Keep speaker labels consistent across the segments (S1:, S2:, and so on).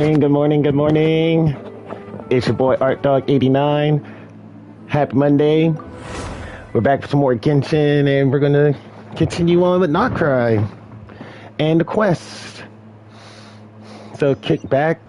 S1: Good morning, good morning. It's your boy Art Dog 89. Happy Monday. We're back for some more Genshin and we're gonna continue on with Not Cry and the quest. So kick back.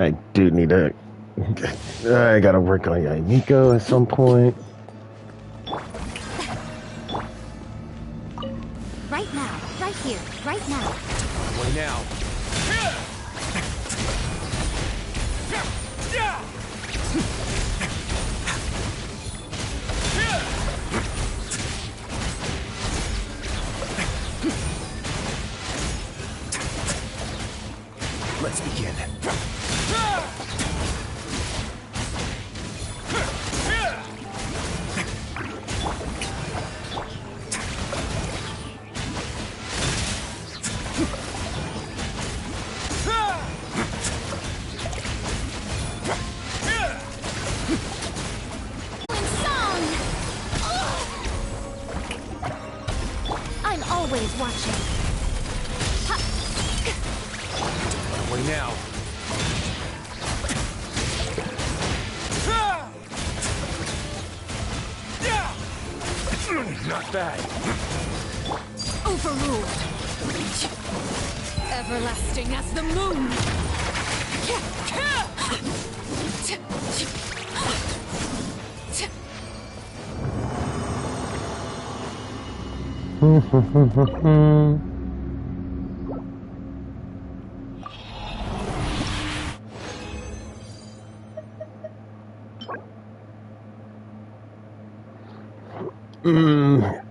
S1: I do need to. I gotta work on Nico at some point.
S2: Right now, right here, right now.
S3: Why now? Let's begin.
S2: I'm always watching.
S3: Why now? Not bad.
S2: Overruled. Everlasting as the moon.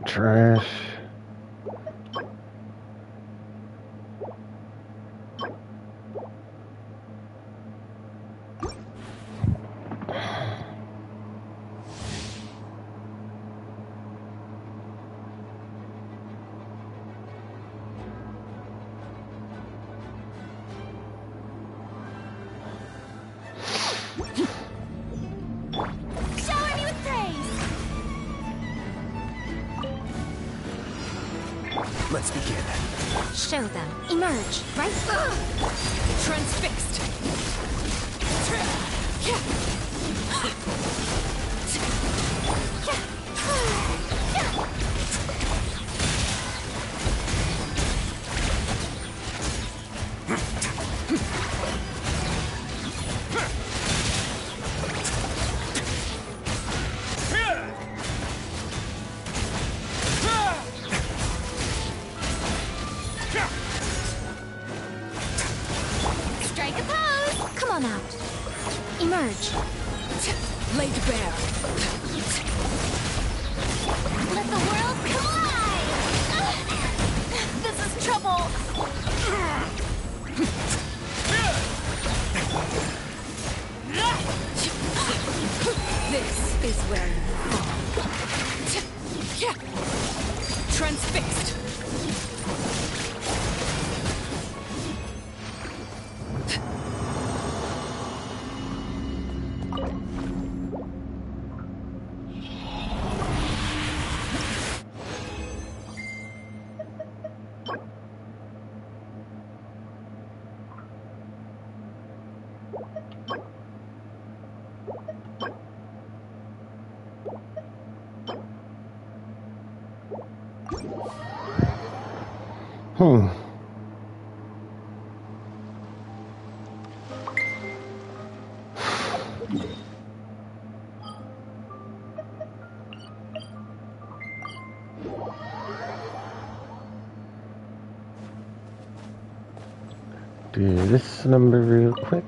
S1: Trash.
S2: Shower me with praise.
S3: Let's begin.
S2: Show them. Emerge. Right?
S4: Transfixed.
S2: Emerge! Laid bare! Let the world collide! This is trouble! This is where you fall. Transfixed!
S1: Hmm. Do this number real quick.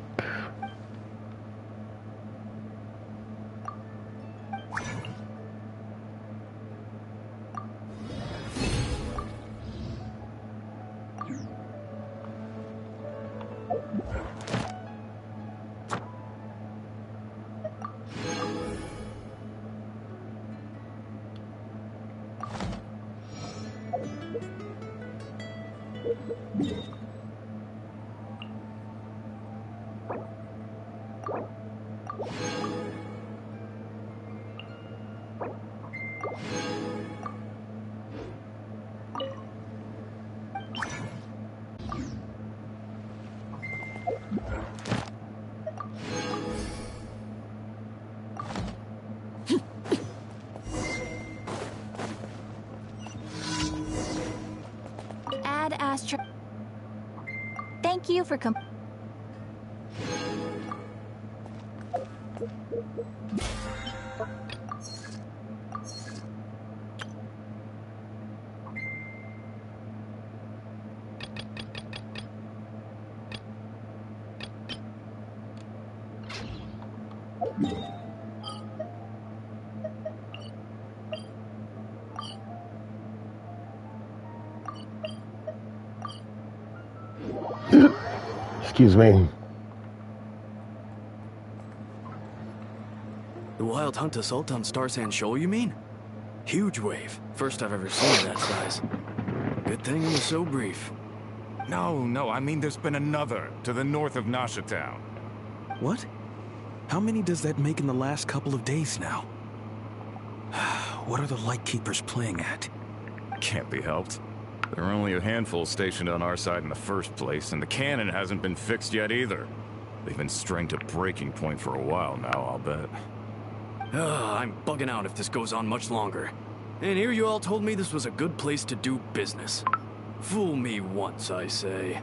S2: Add Astro. Thank you for
S1: Excuse me.
S4: The wild hunt assault on Star Sand Shoal, you mean? Huge wave. First I've ever seen of that size. Good thing it was so brief.
S5: No, I mean there's been another to the north of Nasha Town.
S4: What? How many does that make in the last couple of days now? What are the Lightkeepers playing at?
S5: Can't be helped. There are only a handful stationed on our side in the first place, and the cannon hasn't been fixed yet either. They've been strained to breaking point for a while now, I'll bet.
S4: I'm bugging out if this goes on much longer. And here you all told me this was a good place to do business. Fool me once, I say.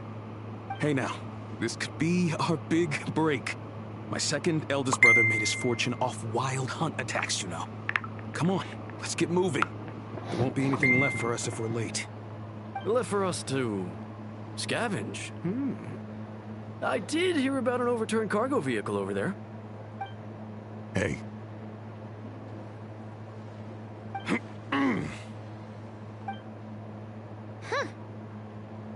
S4: Hey now, this could be our big break. My second eldest brother made his fortune off wild hunt attacks, you know. Come on, let's get moving. There won't be anything left for us if we're late. Left for us to scavenge? I did hear about an overturned cargo vehicle over there.
S5: Hey.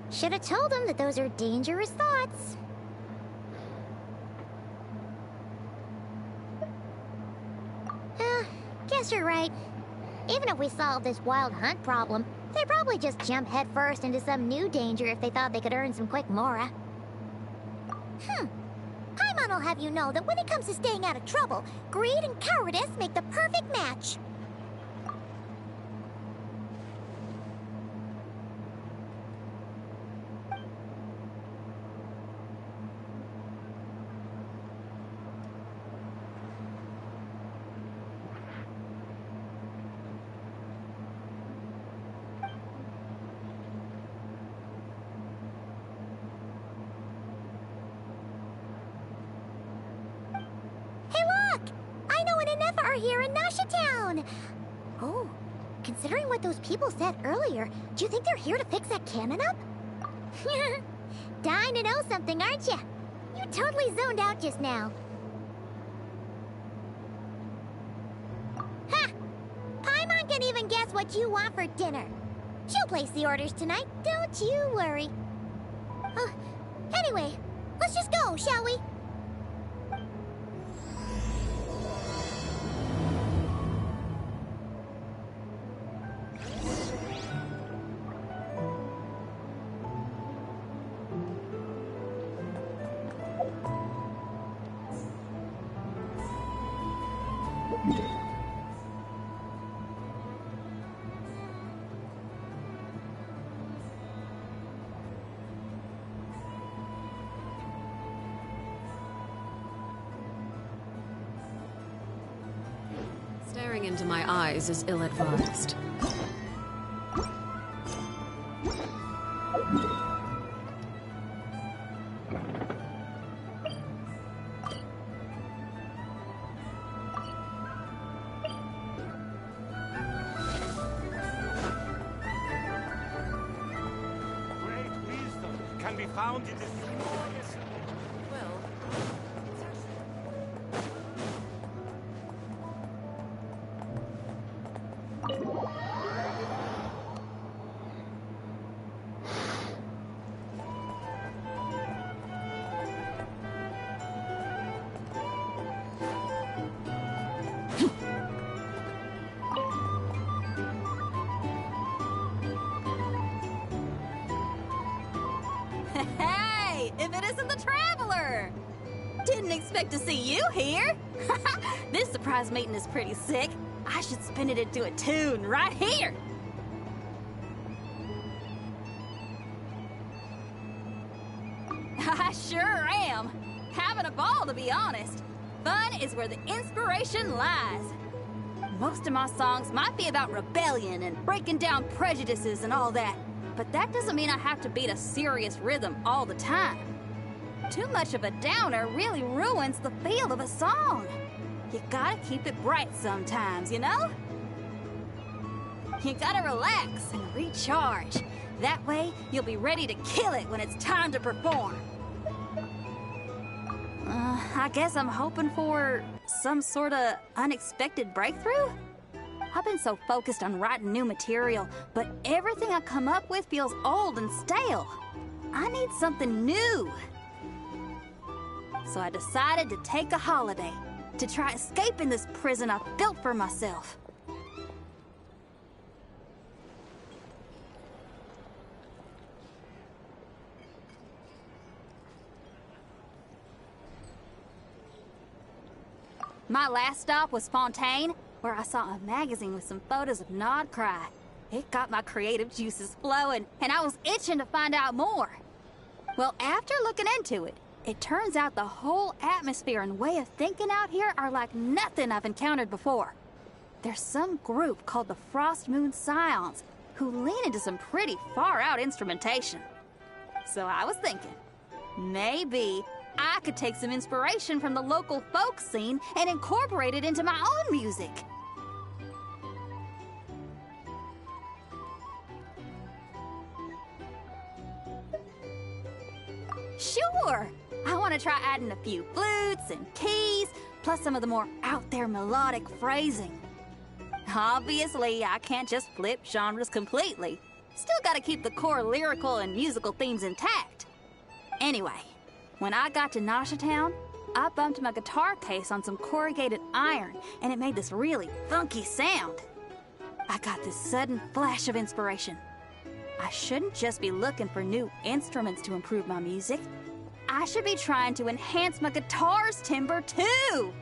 S6: Should have told him that those are dangerous thoughts. Guess you're right. Even if we solve this wild hunt problem, they'd probably just jump headfirst into some new danger if they thought they could earn some quick mora. Paimon will have you know that when it comes to staying out of trouble, greed and cowardice make the perfect match. Here in Nasha Town. Oh, considering what those people said earlier, do you think they're here to fix that cannon up? Dying to know something, aren't you? You totally zoned out just now. guess what you want for dinner. She'll place the orders tonight, don't you worry. Anyway, let's just go, shall we?
S7: Staring into my eyes is ill-advised.
S8: Great wisdom can be found in the smallest.
S7: Well,
S2: Hey, if it isn't the Traveler! Didn't expect to see you here. This surprise meeting is pretty sick. I should spin it into a tune right here. I sure am. Having a ball, to be honest. Fun is where the inspiration lies. Most of my songs might be about rebellion and breaking down prejudices and all that, but that doesn't mean I have to beat a serious rhythm all the time. Too much of a downer really ruins the feel of a song. You gotta keep it bright sometimes, you know? You gotta relax and recharge. That way, you'll be ready to kill it when it's time to perform. I guess I'm hoping for some sort of unexpected breakthrough? I've been so focused on writing new material, but everything I come up with feels old and stale. I need something new. So I decided to take a holiday, to try escaping this prison I've built for myself. My last stop was Fontaine, where I saw a magazine with some photos of Nodcry. It got my creative juices flowing, and I was itching to find out more. Well, after looking into it, it turns out the whole atmosphere and way of thinking out here are like nothing I've encountered before. There's some group called the Frost Moon Scions who lean into some pretty far-out instrumentation. So I was thinking, maybe I could take some inspiration from the local folk scene and incorporate it into my own music. Sure! I want to try adding a few flutes and keys, plus some of the more out-there melodic phrasing. Obviously, I can't just flip genres completely. Still gotta keep the core lyrical and musical themes intact. Anyway, when I got to Nashatown, I bumped my guitar case on some corrugated iron, and it made this really funky sound. I got this sudden flash of inspiration. I shouldn't just be looking for new instruments to improve my music. I should be trying to enhance my guitar's timbre, too!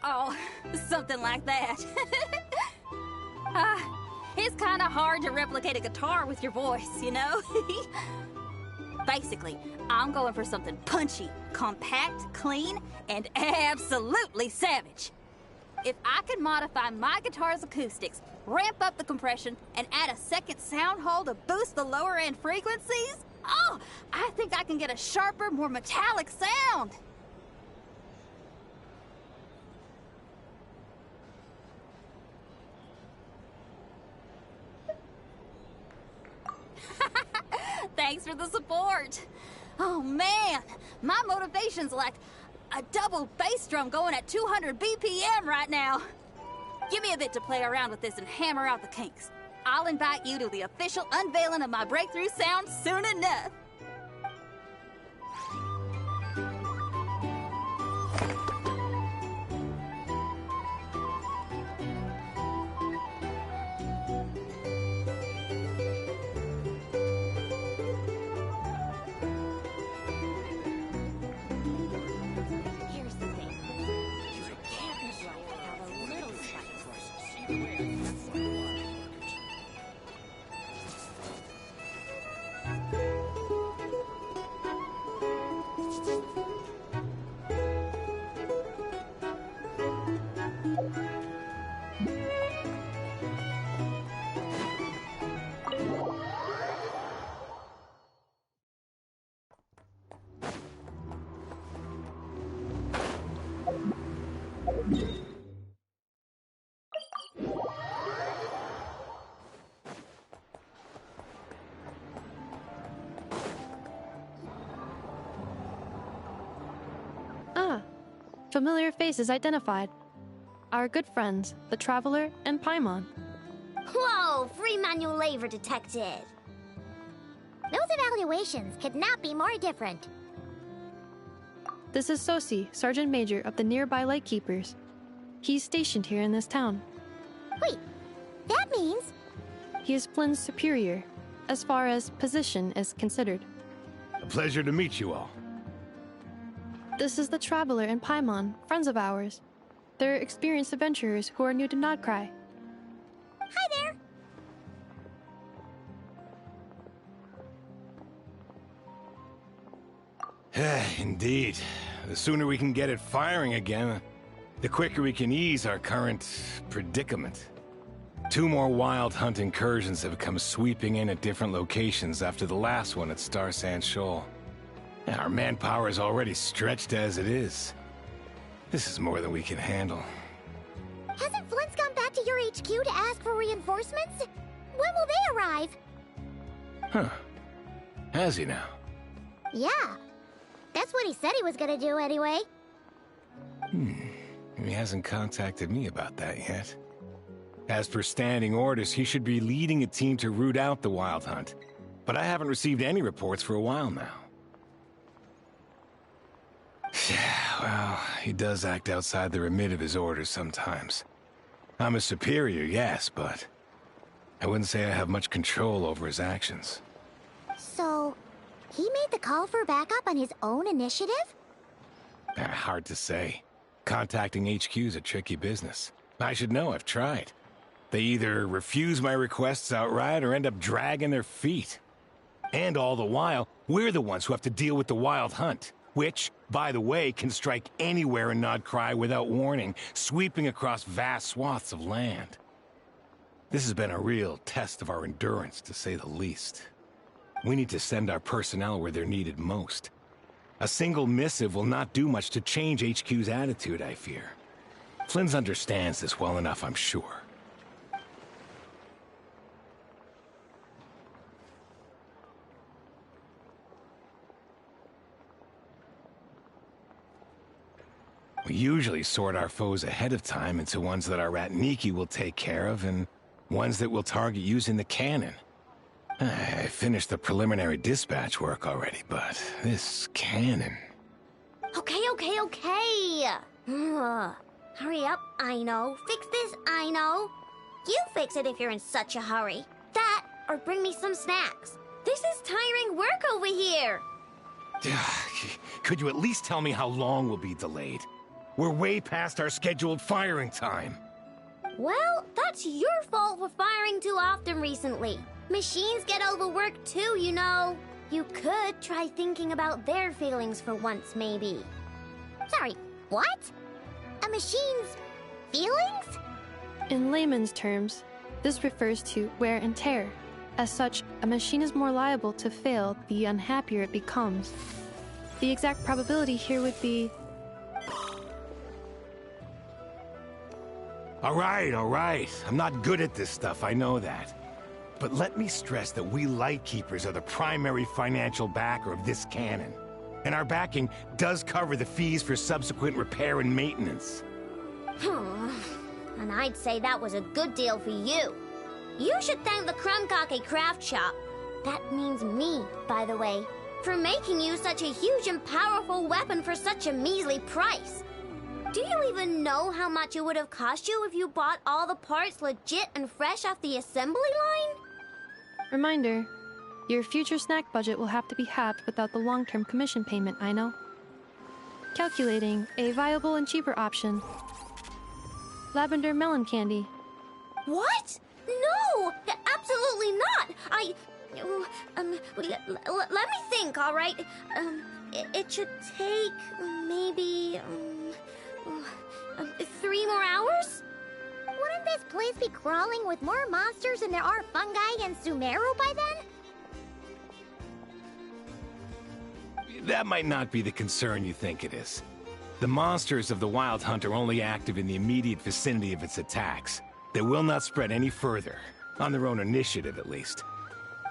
S2: Oh, something like that. It's kind of hard to replicate a guitar with your voice, you know? Basically, I'm going for something punchy, compact, clean, and absolutely savage. If I could modify my guitar's acoustics, ramp up the compression, and add a second sound hole to boost the lower end frequencies, oh, I think I can get a sharper, more metallic sound. Thanks for the support. Oh man, my motivation's like a double bass drum going at 200 BPM right now. Give me a bit to play around with this and hammer out the kinks. I'll invite you to the official unveiling of my breakthrough sound soon enough.
S6: Here's the thing. You can't neglect how the little spice.
S9: Ah, familiar faces identified. Our good friends, the Traveler and Paimon.
S6: Whoa, free manual labor detected. Those evaluations could not be more different.
S9: This is Sosi, Sergeant Major of the nearby Lightkeepers. He's stationed here in this town.
S6: Wait, that means...
S9: He is Flynn's superior, as far as position is considered.
S10: A pleasure to meet you all.
S9: This is the Traveler and Paimon, friends of ours. They're experienced adventurers who are new to Nodcry.
S6: Hi there!
S10: Indeed. The sooner we can get it firing again, the quicker we can ease our current predicament. 2 more wild hunt incursions have come sweeping in at different locations after the last one at Star Sand Shoal. Our manpower is already stretched as it is. This is more than we can handle.
S6: Hasn't Flint's gone back to your HQ to ask for reinforcements? When will they arrive?
S10: Huh. Has he now?
S6: Yeah. That's what he said he was gonna do anyway.
S10: He hasn't contacted me about that yet. As per standing orders, he should be leading a team to root out the wild hunt. But I haven't received any reports for a while now. Well, he does act outside the remit of his orders sometimes. I'm a superior, yes, but I wouldn't say I have much control over his actions.
S6: So, he made the call for backup on his own initiative?
S10: Hard to say. Contacting HQ is a tricky business. I should know, I've tried. They either refuse my requests outright or end up dragging their feet. And all the while, we're the ones who have to deal with the wild hunt, which, by the way, can strike anywhere in Nodcry without warning, sweeping across vast swaths of land. This has been a real test of our endurance, to say the least. We need to send our personnel where they're needed most. A single missive will not do much to change HQ's attitude, I fear. Flynn's understands this well enough, I'm sure. We usually sort our foes ahead of time into ones that our rat Nikki will take care of and ones that we'll target using the cannon. I finished the preliminary dispatch work already, but this cannon...
S6: Okay. Hurry up, I know. Fix this, I know. You fix it if you're in such a hurry. That, or bring me some snacks. This is tiring work over here.
S10: Could you at least tell me how long we'll be delayed? We're way past our scheduled firing time.
S6: Well, that's your fault for firing too often recently. Machines get overworked too, you know. You could try thinking about their feelings for once, maybe. Sorry, what? A machine's feelings?
S9: In layman's terms, this refers to wear and tear. As such, a machine is more liable to fail the unhappier it becomes. The exact probability here would be...
S10: All right. I'm not good at this stuff, I know that. But let me stress that we Lightkeepers are the primary financial backer of this cannon. And our backing does cover the fees for subsequent repair and maintenance.
S6: And I'd say that was a good deal for you. You should thank the Krumkake Craft Shop. That means me, by the way, for making you such a huge and powerful weapon for such a measly price. Do you even know how much it would have cost you if you bought all the parts legit and fresh off the assembly line?
S9: Reminder, your future snack budget will have to be halved without the long-term commission payment, I know. Calculating a viable and cheaper option. Lavender melon candy.
S6: What? No! Absolutely not! Let me think, all right? It should take maybe 3 more hours?
S11: Wouldn't this place be crawling with more monsters than there are fungi and Sumeru by then?
S10: That might not be the concern you think it is. The monsters of the Wild Hunt are only active in the immediate vicinity of its attacks. They will not spread any further, on their own initiative at least.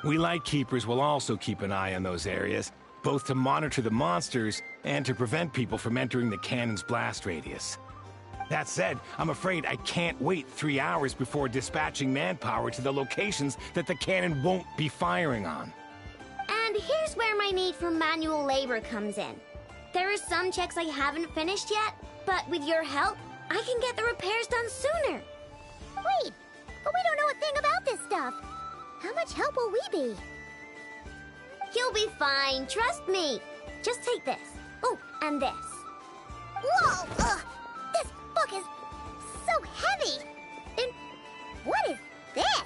S10: We Lightkeepers will also keep an eye on those areas, both to monitor the monsters and to prevent people from entering the cannon's blast radius. That said, I'm afraid I can't wait 3 hours before dispatching manpower to the locations that the cannon won't be firing on.
S6: And here's where my need for manual labor comes in. There are some checks I haven't finished yet, but with your help, I can get the repairs done sooner.
S11: Wait, but we don't know a thing about this stuff. How much help will we be?
S6: You'll be fine, trust me. Just take this. Oh, and this.
S11: Whoa! This book is so heavy! And what is this?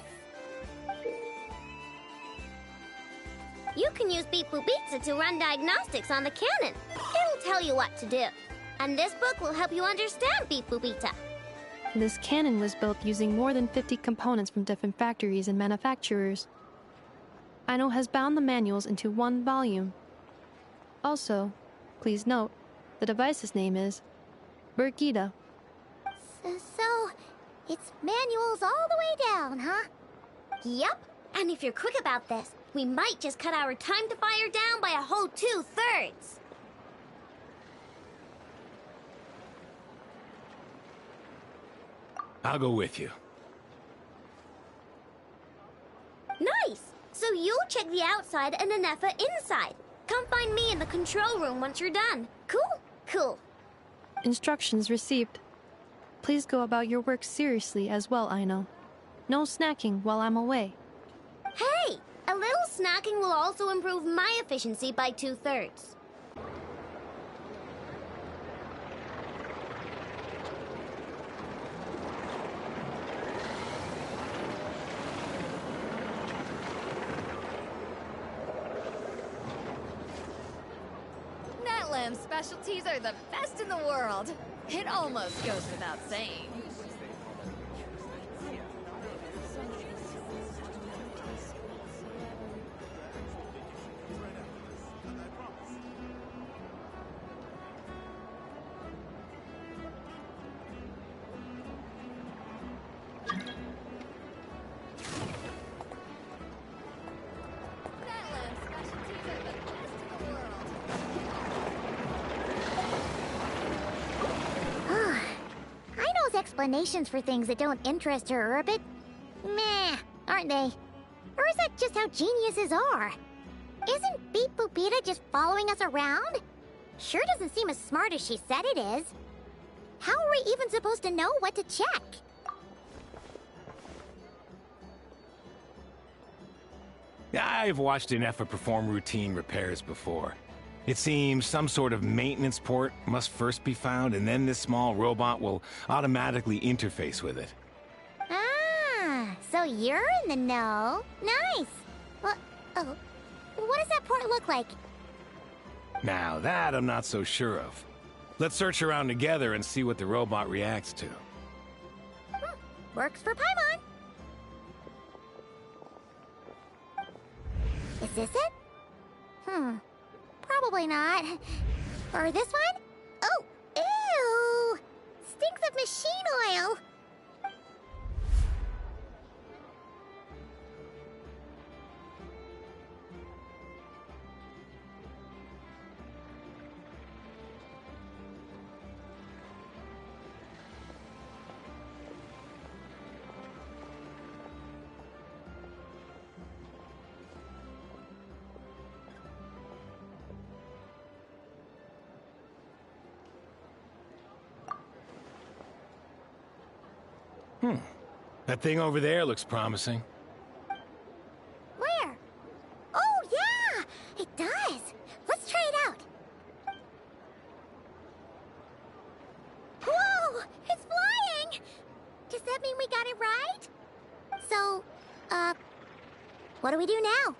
S6: You can use Beep Boop Pizza to run diagnostics on the cannon. It'll tell you what to do. And this book will help you understand Beep Boop Pizza.
S9: This cannon was built using more than 50 components from different factories and manufacturers. Aino has bound the manuals into one volume. Also, please note, the device's name is Birgitta.
S11: So, it's manuals all the way down, huh?
S6: Yep. And if you're quick about this, we might just cut our time to fire down by a whole 2/3.
S10: I'll go with you.
S6: Nice! So you'll check the outside and Anefa inside. Come find me in the control room once you're done. Cool? Cool.
S9: Instructions received. Please go about your work seriously as well, Aino. No snacking while I'm away.
S6: Hey! A little snacking will also improve my efficiency by 2/3.
S12: Natlam's specialties are the best in the world. It almost goes without saying.
S11: Explanations for things that don't interest her are a bit meh, aren't they? Or is that just how geniuses are? Isn't Beep Boopita just following us around? Sure doesn't seem as smart as she said it is. How are we even supposed to know what to check?
S10: I've watched Anefa perform routine repairs before. It seems some sort of maintenance port must first be found, and then this small robot will automatically interface with it.
S11: Ah, so you're in the know. Nice. Well, oh, what does that port look like?
S10: Now that I'm not so sure of. Let's search around together and see what the robot reacts to.
S11: Works for Paimon. Is this it? Probably not. Or this one? Oh, ew! Stinks of machine oil!
S10: That thing over there looks promising.
S11: Where? Oh, yeah! It does! Let's try it out. Whoa! It's flying! Does that mean we got it right? So, what do we do now?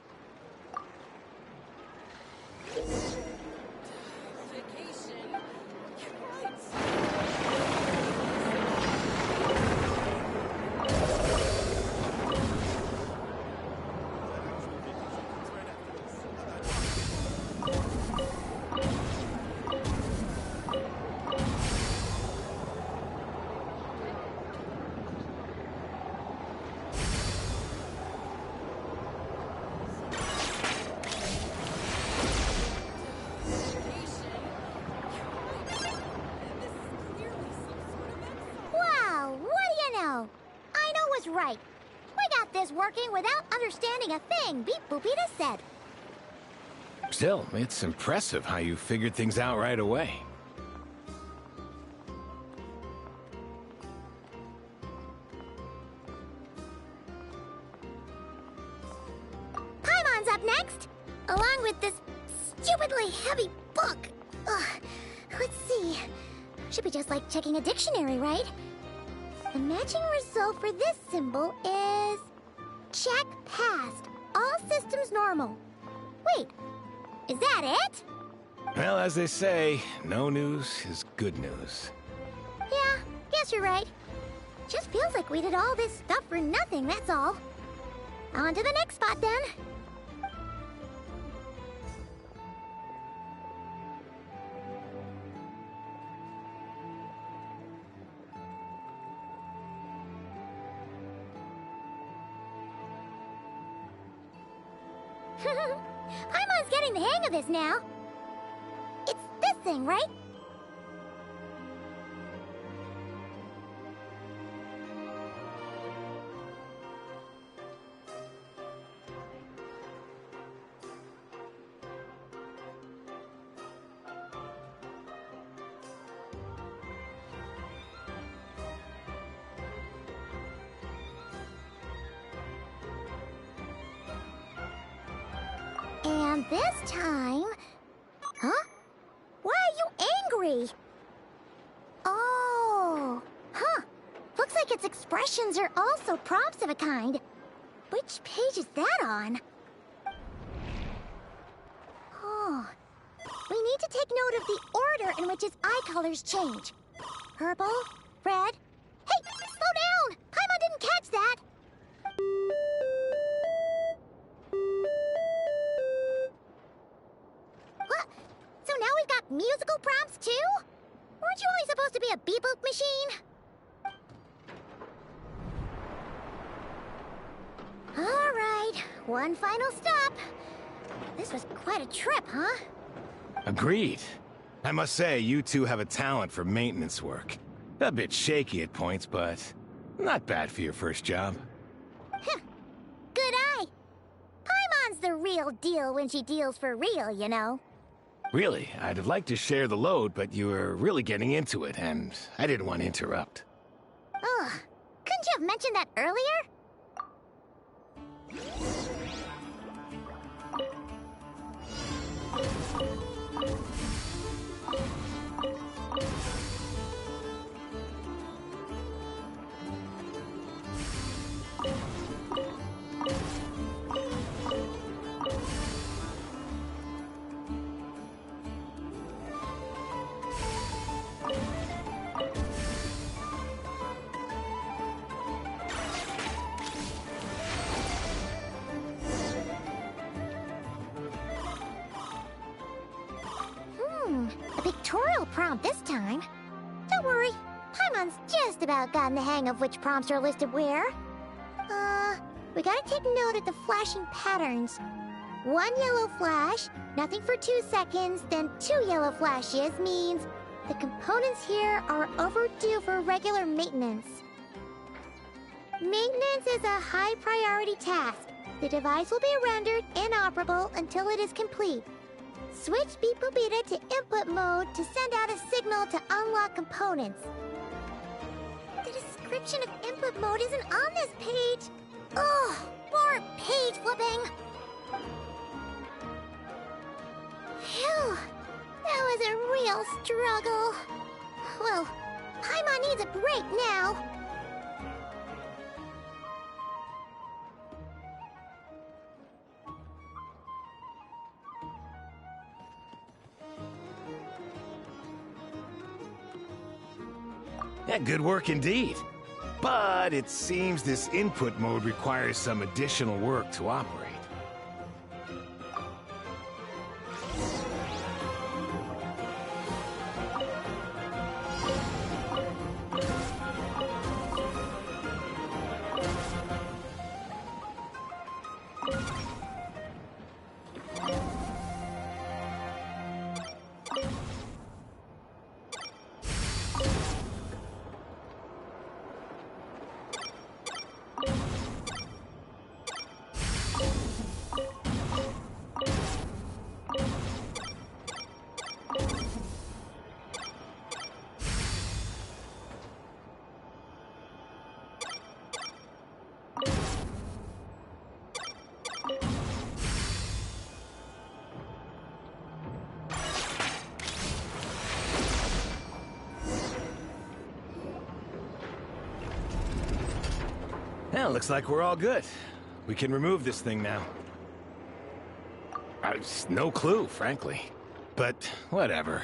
S11: Right. We got this working without understanding a thing Beep Boopita said.
S10: Still, it's impressive how you figured things out right away.
S11: Paimon's up next, along with this stupidly heavy book. Ugh. Let's see. Should be just like checking a dictionary, right? The matching result for this symbol is... check passed. All systems normal. Wait, is that it?
S10: Well, as they say, no news is good news.
S11: Yeah, guess you're right. Just feels like we did all this stuff for nothing, that's all. On to the next spot, then. Paimon's getting the hang of this now. It's this thing, right? And this time... Huh? Why are you angry? Oh... Huh. Looks like its expressions are also prompts of a kind. Which page is that on? Oh... We need to take note of the order in which its eye colors change. Purple, red... Hey! Slow down! Paimon didn't catch that! What? So now we've got musical prompts too? Weren't you only supposed to be a beep-boop machine? Alright, one final stop. This was quite a trip, huh?
S10: Agreed. I must say, you two have a talent for maintenance work. A bit shaky at points, but not bad for your first job.
S11: Good eye. Paimon's the real deal when she deals for real, you know.
S10: Really, I'd have liked to share the load, but you were really getting into it, and I didn't want to interrupt.
S11: Ugh, couldn't you have mentioned that earlier? A pictorial prompt this time. Don't worry, Paimon's just about gotten the hang of which prompts are listed where. We gotta take note of the flashing patterns. One yellow flash, nothing for 2 seconds, then 2 yellow flashes means the components here are overdue for regular maintenance. Maintenance is a high priority task. The device will be rendered inoperable until it is complete. Switch Beep Boopita to input mode to send out a signal to unlock components. The description description of input mode isn't on this page. Ugh, more page flipping. Phew, that was a real struggle. Well, Paimon needs a break now.
S10: Yeah, good work indeed. But it seems this input mode requires some additional work to operate. Well, looks like we're all good. We can remove this thing now. No clue, frankly. But whatever.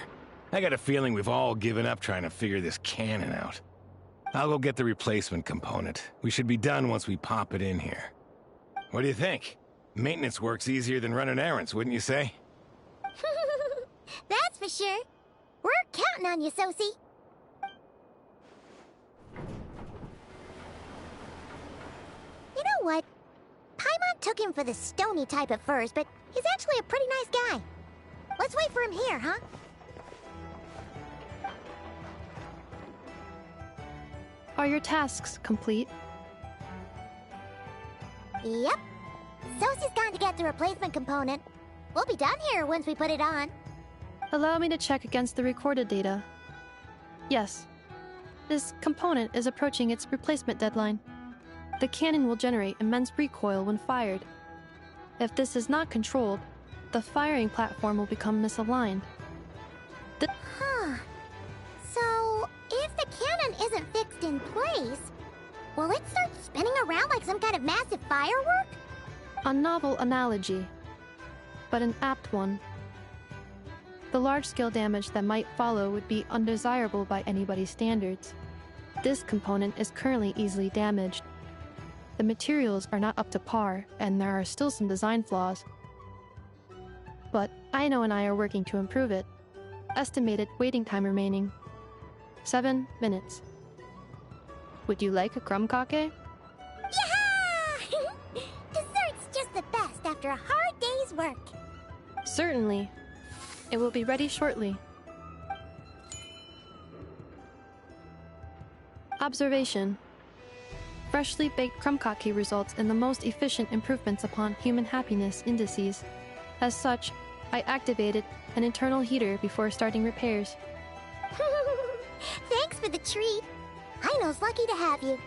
S10: I got a feeling we've all given up trying to figure this cannon out. I'll go get the replacement component. We should be done once we pop it in here. What do you think? Maintenance work's easier than running errands, wouldn't you say?
S11: That's for sure. We're counting on you, Sosie. You know what? Paimon took him for the stony type at first, but he's actually a pretty nice guy. Let's wait for him here, huh?
S9: Are your tasks complete?
S11: Yep. Sosie's gone to get the replacement component. We'll be done here once we put it on.
S9: Allow me to check against the recorded data. Yes. This component is approaching its replacement deadline. The cannon will generate immense recoil when fired. If this is not controlled, the firing platform will become misaligned.
S11: Huh. So, if the cannon isn't fixed in place, will it start spinning around like some kind of massive firework?
S9: A novel analogy, but an apt one. The large-scale damage that might follow would be undesirable by anybody's standards. This component is currently easily damaged. The materials are not up to par, and there are still some design flaws. But Aino and I are working to improve it. Estimated waiting time remaining: 7 minutes. Would you like a crumb kake?
S11: Yeah! Dessert's just the best after a hard day's work.
S9: Certainly. It will be ready shortly. Observation. Freshly baked crumb kake results in the most efficient improvements upon human happiness indices. As such, I activated an internal heater before starting repairs.
S11: Thanks for the treat. Aino's lucky to have you.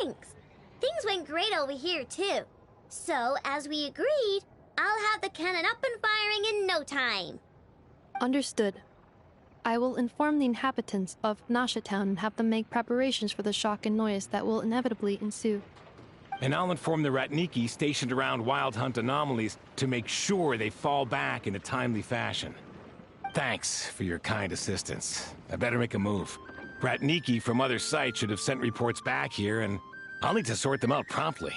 S11: Thanks! Things went great over here, too. So, as we agreed,
S6: I'll have the cannon up and firing in no time.
S9: Understood. I will inform the inhabitants of Nasha Town and have them make preparations for the shock and noise that will inevitably ensue.
S10: And I'll inform the Ratniki stationed around Wild Hunt anomalies to make sure they fall back in a timely fashion. Thanks for your kind assistance. I better make a move. Ratniki from other sites should have sent reports back here, and I'll need to sort them out promptly.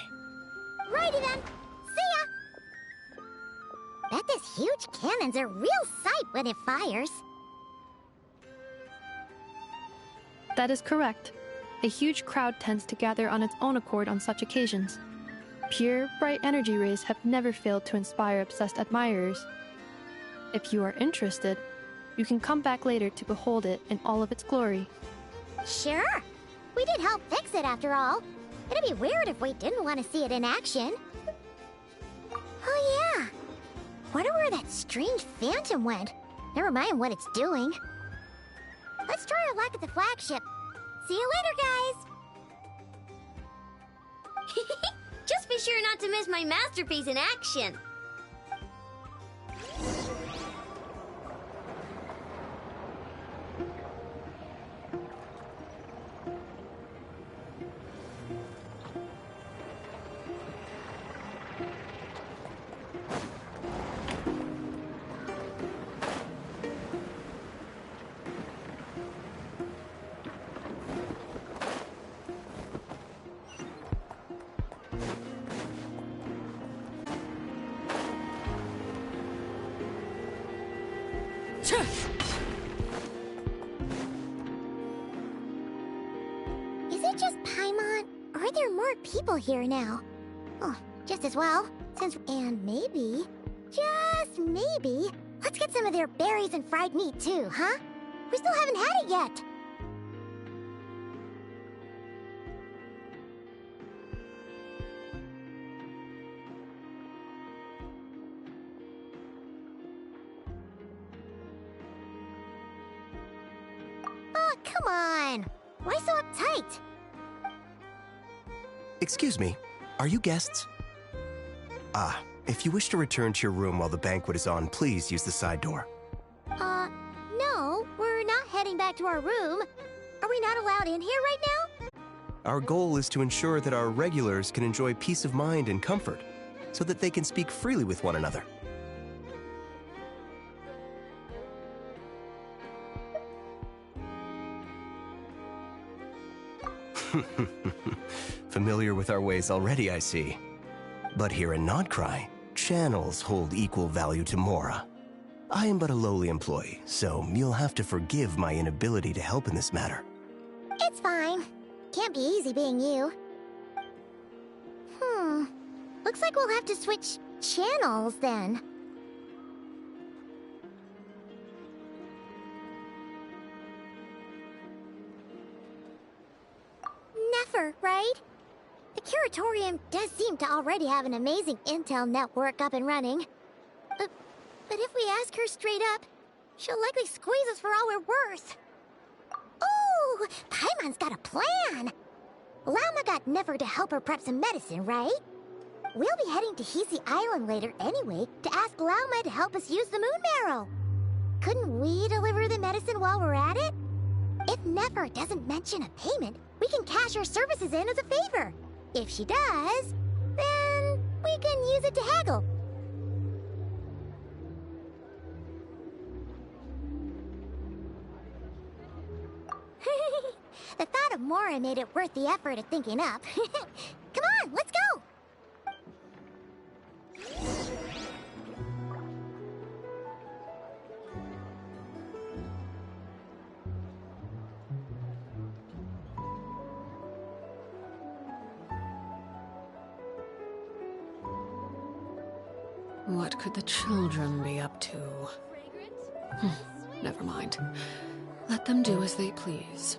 S11: Righty then. See ya! Bet this huge cannon's a real sight when it fires.
S9: That is correct. A huge crowd tends to gather on its own accord on such occasions. Pure, bright energy rays have never failed to inspire obsessed admirers. If you are interested, you can come back later to behold it in all of its glory.
S11: Sure. We did help fix it after all. It'd be weird if we didn't want to see it in action. Oh yeah. Wonder where that strange phantom went. Never mind what it's doing. Let's try our luck at the flagship. See you later, guys!
S6: Just be sure not to miss my masterpiece in action.
S11: Is it just Paimon? Or are there more people here now? Oh, just as well. And maybe, just maybe, let's get some of their berries and fried meat too, huh? We still haven't had it yet. Oh, come on. Why so uptight?
S3: Excuse me, are you guests? If you wish to return to your room while the banquet is on, please use the side door.
S11: No, we're not heading back to our room. Are we not allowed in here right now?
S3: Our goal is to ensure that our regulars can enjoy peace of mind and comfort, so that they can speak freely with one another. Familiar with our ways already, I see. But here in Nodcry, channels hold equal value to Mora. I am but a lowly employee, so you'll have to forgive my inability to help in this matter.
S11: It's fine. Can't be easy being you. Looks like we'll have to switch channels then. Never, right? The Curatorium does seem to already have an amazing intel network up and running. But if we ask her straight up, she'll likely squeeze us for all we're worth. Ooh, Paimon's got a plan! Lauma got Never to help her prep some medicine, right? We'll be heading to Hisi Island later anyway to ask Lauma to help us use the moon marrow. Couldn't we deliver the medicine while we're at it? If Never doesn't mention a payment, we can cash our services in as a favor. If she does, then we can use it to haggle. The thought of Mora made it worth the effort of thinking up. Come on, let's go!
S7: What could the children be up to? Never mind. Let them do as they please.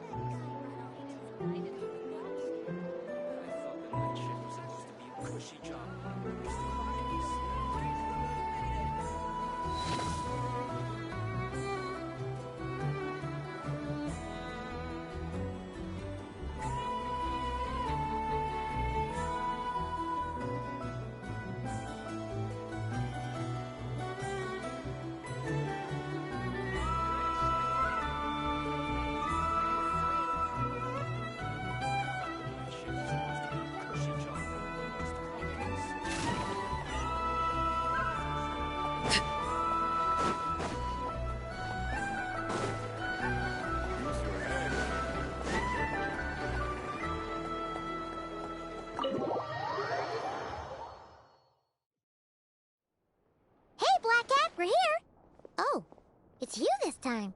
S11: time.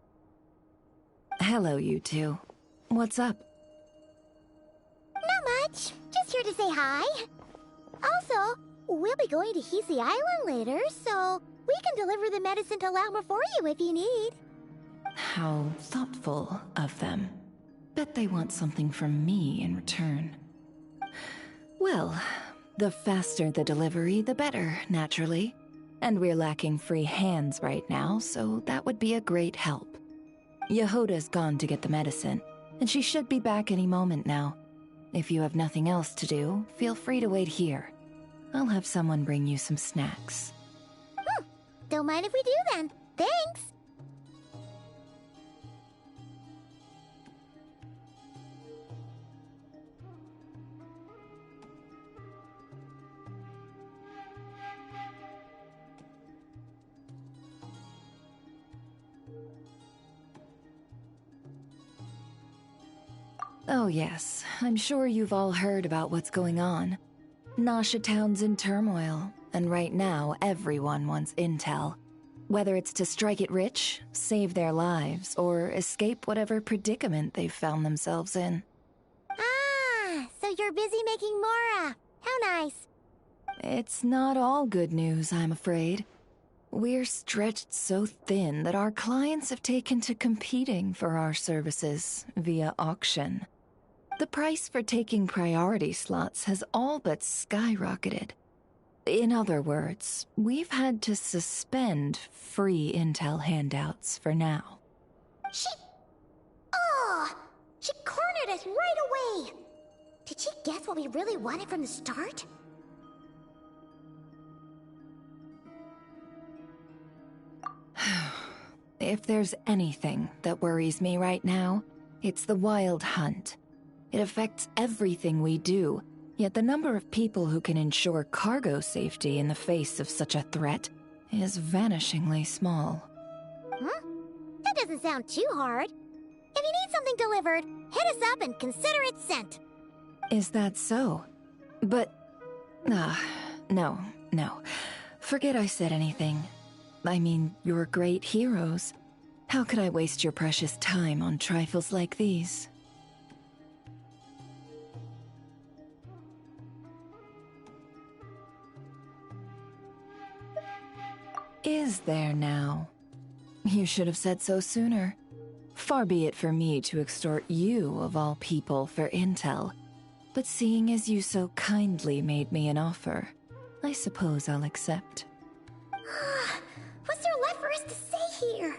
S13: Hello, you two. What's up?
S11: Not much. Just here to say hi. Also, we'll be going to Hisi Island later, so we can deliver the medicine to Lauma for you if you need.
S13: How thoughtful of them. Bet they want something from me in return. Well, the faster the delivery, the better, naturally. And we're lacking free hands right now, so that would be a great help. Yehoda's gone to get the medicine, and she should be back any moment now. If you have nothing else to do, feel free to wait here. I'll have someone bring you some snacks.
S11: Don't mind if we do then. Thanks!
S13: Oh yes, I'm sure you've all heard about what's going on. Nasha Town's in turmoil, and right now everyone wants intel. Whether it's to strike it rich, save their lives, or escape whatever predicament they've found themselves in.
S11: Ah, so you're busy making Mora. How nice.
S13: It's not all good news, I'm afraid. We're stretched so thin that our clients have taken to competing for our services via auction. The price for taking priority slots has all but skyrocketed. In other words, we've had to suspend free intel handouts for now.
S11: She cornered us right away! Did she guess what we really wanted from the start?
S13: If there's anything that worries me right now, it's the Wild Hunt. It affects everything we do, yet the number of people who can ensure cargo safety in the face of such a threat is vanishingly small.
S11: Huh? That doesn't sound too hard. If you need something delivered, hit us up and consider it sent.
S13: Is that so? But... no. Forget I said anything. I mean, you're great heroes. How could I waste your precious time on trifles like these? Is there now? You should have said so sooner. Far be it for me to extort you, of all people, for intel. But seeing as you so kindly made me an offer, I suppose I'll accept.
S11: What's there left for us to say here?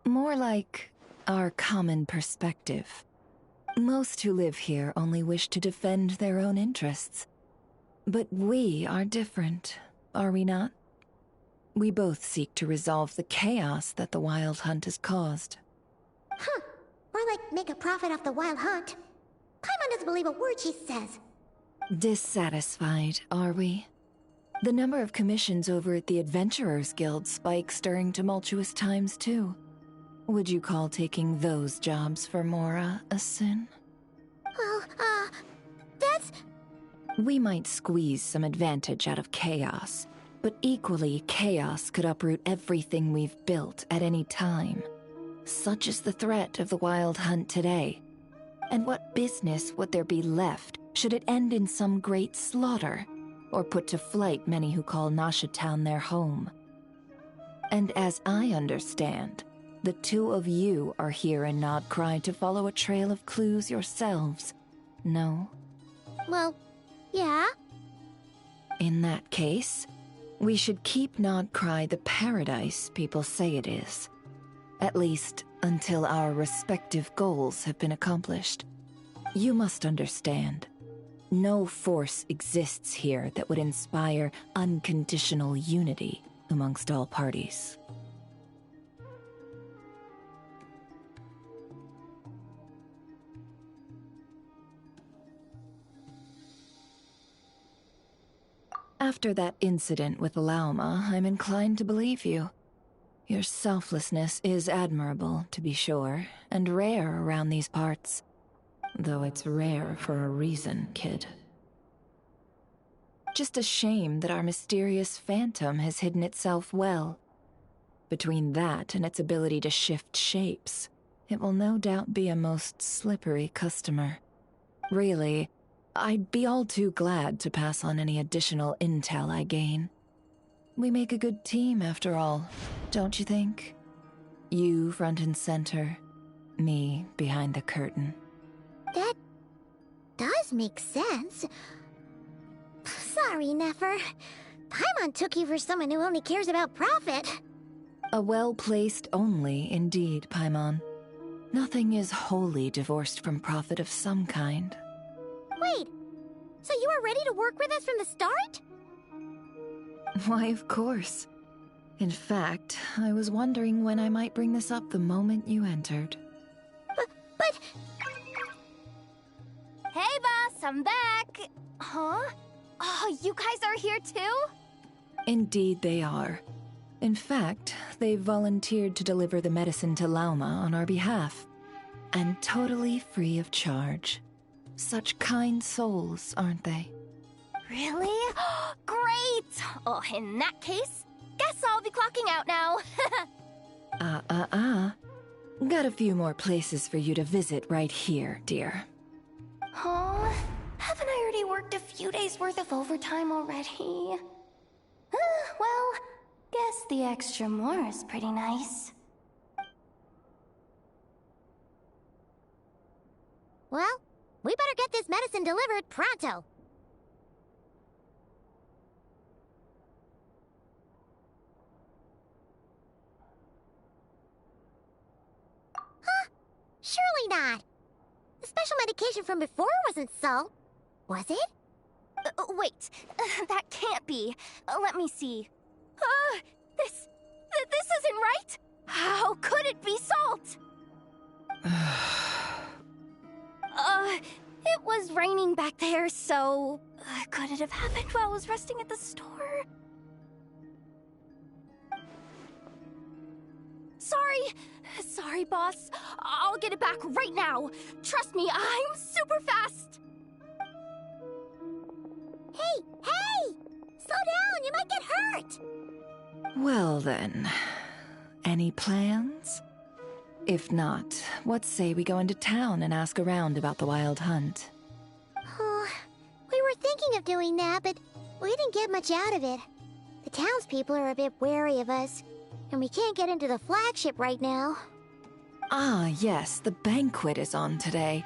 S13: More like our common perspective. Most who live here only wish to defend their own interests. But we are different, are we not? We both seek to resolve the chaos that the Wild Hunt has caused.
S11: Huh. Or like make a profit off the Wild Hunt. Paimon doesn't believe a word she says.
S13: Dissatisfied, are we? The number of commissions over at the Adventurers Guild spikes during tumultuous times, too. Would you call taking those jobs for Mora a sin?
S11: Well, that's...
S13: We might squeeze some advantage out of chaos, but equally, chaos could uproot everything we've built at any time. Such is the threat of the Wild Hunt today. And what business would there be left should it end in some great slaughter, or put to flight many who call Nasha Town their home? And as I understand, the two of you are here in Nodcry to follow a trail of clues yourselves, no?
S11: Well, yeah.
S13: In that case, we should keep Nodcry the paradise people say it is. At least, until our respective goals have been accomplished. You must understand, no force exists here that would inspire unconditional unity amongst all parties. After that incident with Lauma, I'm inclined to believe you. Your selflessness is admirable, to be sure, and rare around these parts. though it's rare for a reason, kid. Just a shame that our mysterious phantom has hidden itself well. Between that and its ability to shift shapes, it will no doubt be a most slippery customer. Really, I'd be all too glad to pass on any additional intel I gain. We make a good team, after all, don't you think? You front and center, me behind the curtain.
S11: That does make sense. Sorry, Nefer. Paimon took you for someone who only cares about profit.
S13: A well-placed only, indeed, Paimon. Nothing is wholly divorced from profit of some kind.
S11: Wait, so you were ready to work with us from the start?
S13: Why, of course. In fact, I was wondering when I might bring this up the moment you entered.
S11: But...
S6: Hey, boss, I'm back! Huh? Oh, you guys are here too?
S13: Indeed they are. In fact, they've volunteered to deliver the medicine to Lauma on our behalf. And totally free of charge. Such kind souls, aren't they?
S6: Really? Great! Oh, in that case, guess I'll be clocking out now.
S13: Got a few more places for you to visit right here, dear.
S6: Huh? Haven't I already worked a few days worth of overtime already? Well, guess the extra more is pretty nice.
S11: Well, we better get this medicine delivered pronto. Huh? Surely not. The special medication from before wasn't salt, was it?
S6: Wait, that can't be. Let me see. This isn't right! How could it be salt? It was raining back there, so... could it have happened while I was resting at the store? Sorry, boss. I'll get it back right now. Trust me, I'm super fast.
S11: Hey! Slow down, you might get hurt!
S13: Well then, any plans? If not, what say we go into town and ask around about the wild hunt?
S11: We were thinking of doing that, but we didn't get much out of it. The townspeople are a bit wary of us, and we can't get into the flagship right now.
S13: Ah, yes, the banquet is on today.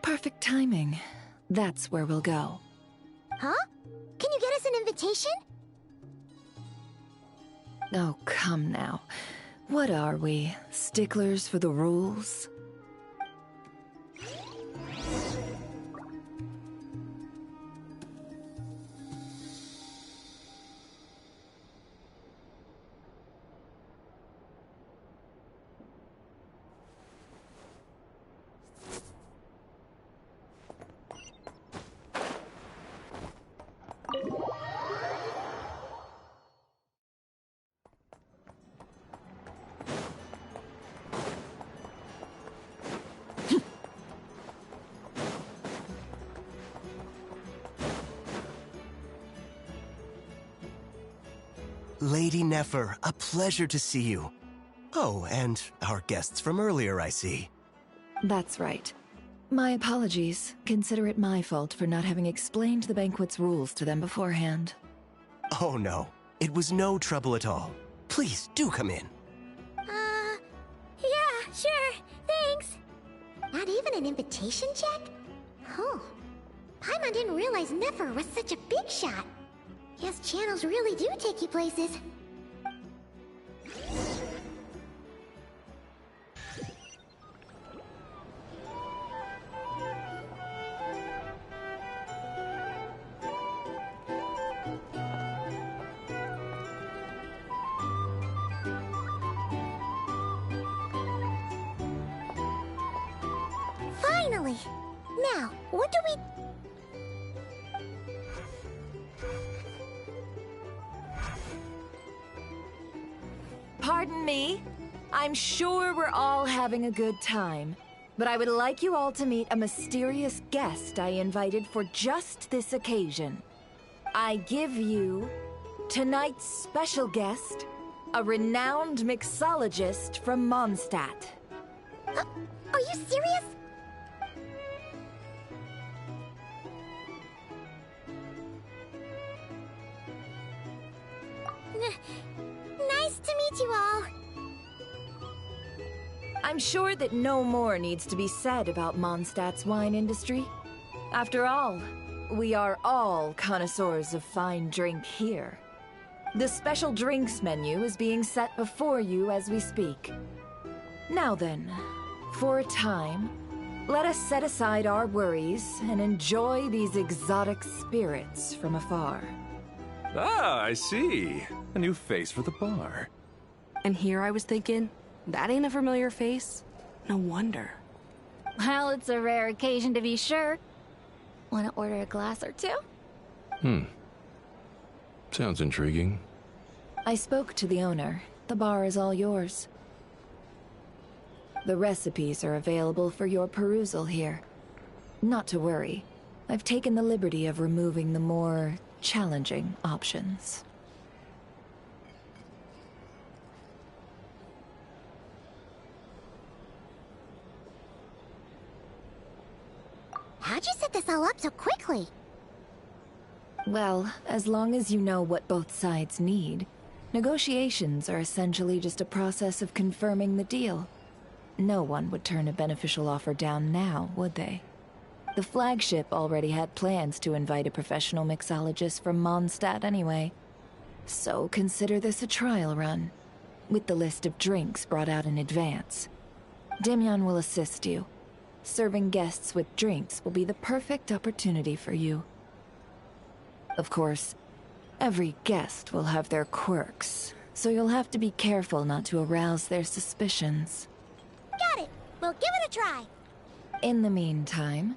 S13: Perfect timing. That's where we'll go.
S11: Huh? Can you get us an invitation?
S13: Oh, come now. What are we? Sticklers for the rules?
S3: Lady Nefer, a pleasure to see you. Oh, and our guests from earlier, I see.
S13: That's right. My apologies. Consider it my fault for not having explained the banquet's rules to them beforehand.
S3: Oh no, it was no trouble at all. Please, do come in.
S11: Yeah, sure, thanks. Not even an invitation check? Oh, Paimon didn't realize Nefer was such a big shot. Yes, channels really do take you places. Finally! Now, what do we...
S13: Pardon me? I'm sure we're all having a good time. but I would like you all to meet a mysterious guest I invited for just this occasion. I give you tonight's special guest, a renowned mixologist from Mondstadt.
S11: Are you serious? Nice to meet you all.
S13: I'm sure that no more needs to be said about Mondstadt's wine industry. After all, we are all connoisseurs of fine drink here. The special drinks menu is being set before you as we speak. Now then, for a time, let us set aside our worries and enjoy these exotic spirits from afar.
S14: Ah, I see. A new face for the bar.
S15: And here I was thinking, that ain't a familiar face. No wonder.
S11: Well, it's a rare occasion to be sure. Want to order a glass or two?
S14: Sounds intriguing.
S13: I spoke to the owner. The bar is all yours. The recipes are available for your perusal here. Not to worry. I've taken the liberty of removing the more challenging options.
S11: How'd you set this all up so quickly?
S13: Well, as long as you know what both sides need, negotiations are essentially just a process of confirming the deal. No one would turn a beneficial offer down now, would they? The flagship already had plans to invite a professional mixologist from Mondstadt anyway. So consider this a trial run, with the list of drinks brought out in advance. Demyon will assist you. Serving guests with drinks will be the perfect opportunity for you. Of course, every guest will have their quirks, so you'll have to be careful not to arouse their suspicions.
S11: Got it! We'll give it a try!
S13: In the meantime,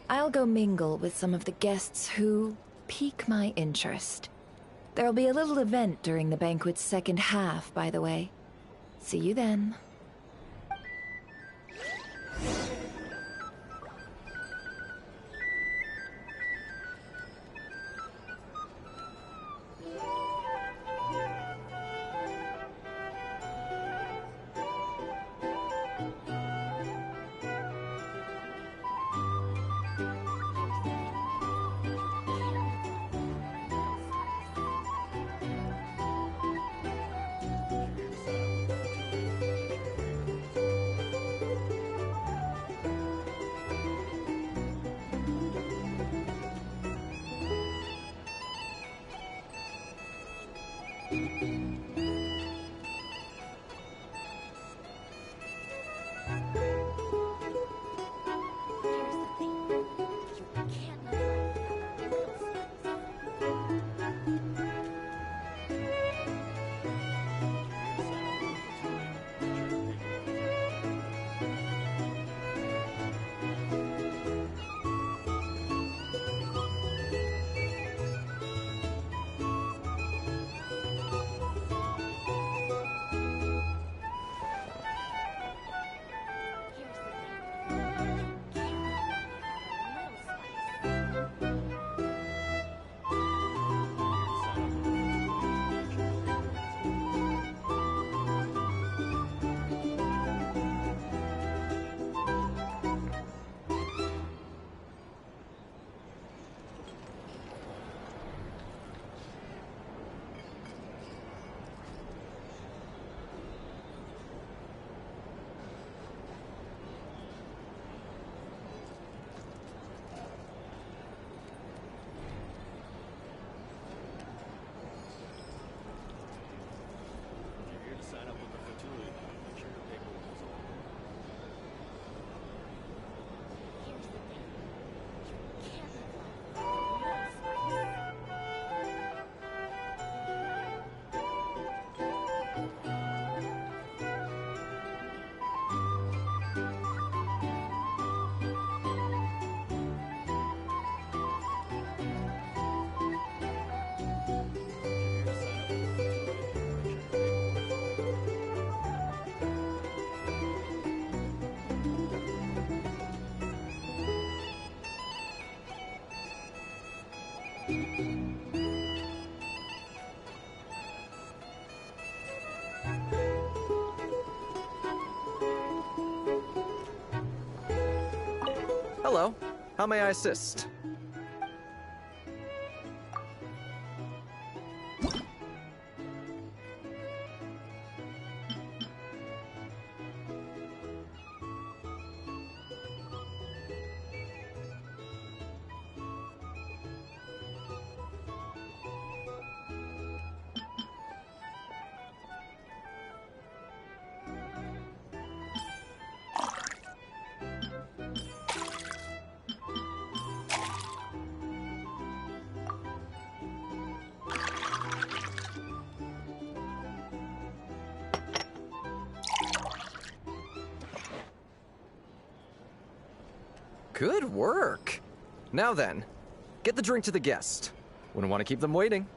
S13: I'll go mingle with some of the guests who pique my interest. There'll be a little event during the banquet's second half, by the way. See you then.
S16: Hello. How may I assist? Good work. Now then, get the drink to the guest. Wouldn't want to keep them waiting.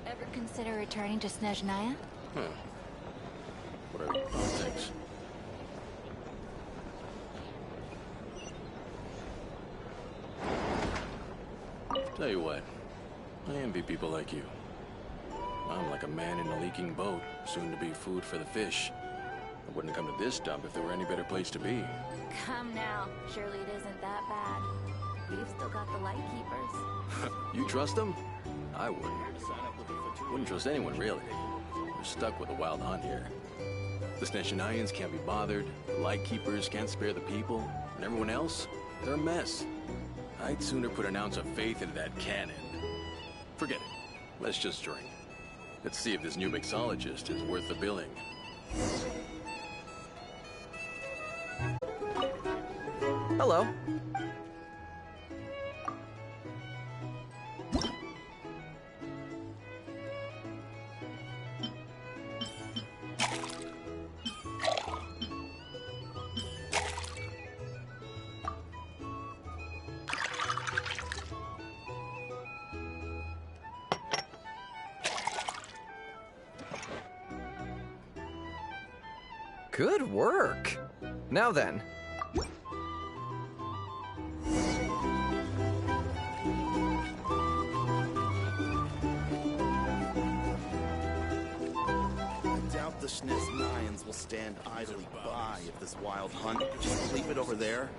S2: Ever consider returning to Snezhnaya?
S4: Whatever your mom thinks. Tell you what, I envy people like you. I'm like a man in a leaking boat, soon to be food for the fish. I wouldn't come to this dump if there were any better place to be.
S2: Come now. Surely it isn't that bad. We've still got the Lightkeepers.
S4: You trust them? I wouldn't. Wouldn't trust anyone, really. We're stuck with a wild hunt here. The Snezhnayans can't be bothered, the Lightkeepers can't spare the people, and everyone else, they're a mess. I'd sooner put an ounce of faith into that cannon. Forget it. Let's just drink. Let's see if this new mixologist is worth the billing.
S16: Hello. Good work. Now then.
S17: I doubt the Snezhnayans will stand idly by if this wild hunt. Just leave it over there.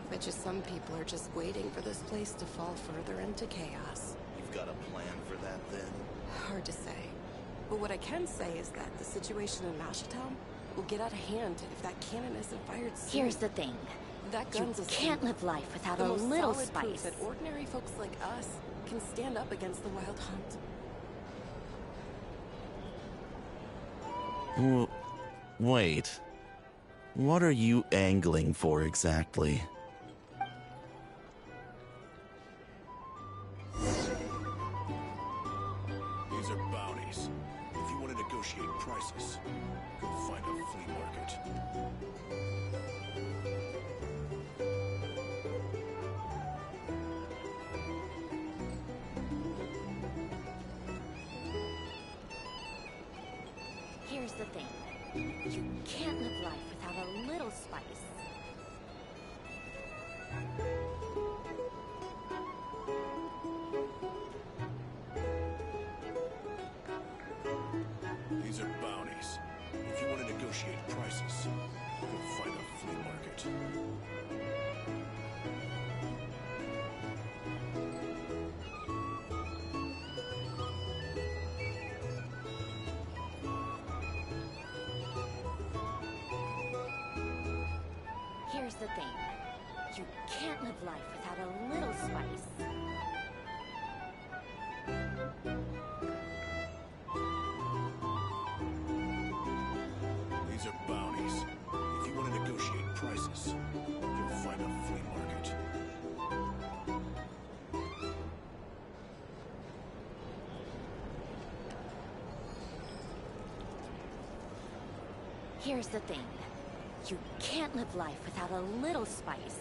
S15: Bet you some people are just waiting for this place to fall further into chaos.
S17: You've got a plan for that, then?
S15: Hard to say. But what I can say is that the situation in Mashatown will get out of hand if that cannon isn't fired soon.
S2: Here's the thing.
S15: That gun's
S2: You
S15: a
S2: can't
S15: symbol.
S2: live life without
S15: The
S2: a
S15: most
S2: little
S15: solid proof
S2: spice.
S15: that ordinary folks like us can stand up against the wild hunt.
S18: Wait. What are you angling for exactly?
S19: These are bounties. If you want to negotiate prices, go find a flea market.
S2: Here's the thing. You can't live life without a little spice.
S19: These are bounties. If you want to negotiate prices, go find a flea market.
S2: Here's the thing. You can't live life without a little spice.
S19: These are bounties. If you want to negotiate prices, go find a flea market.
S2: Here's the thing. You can't live life without a little spice.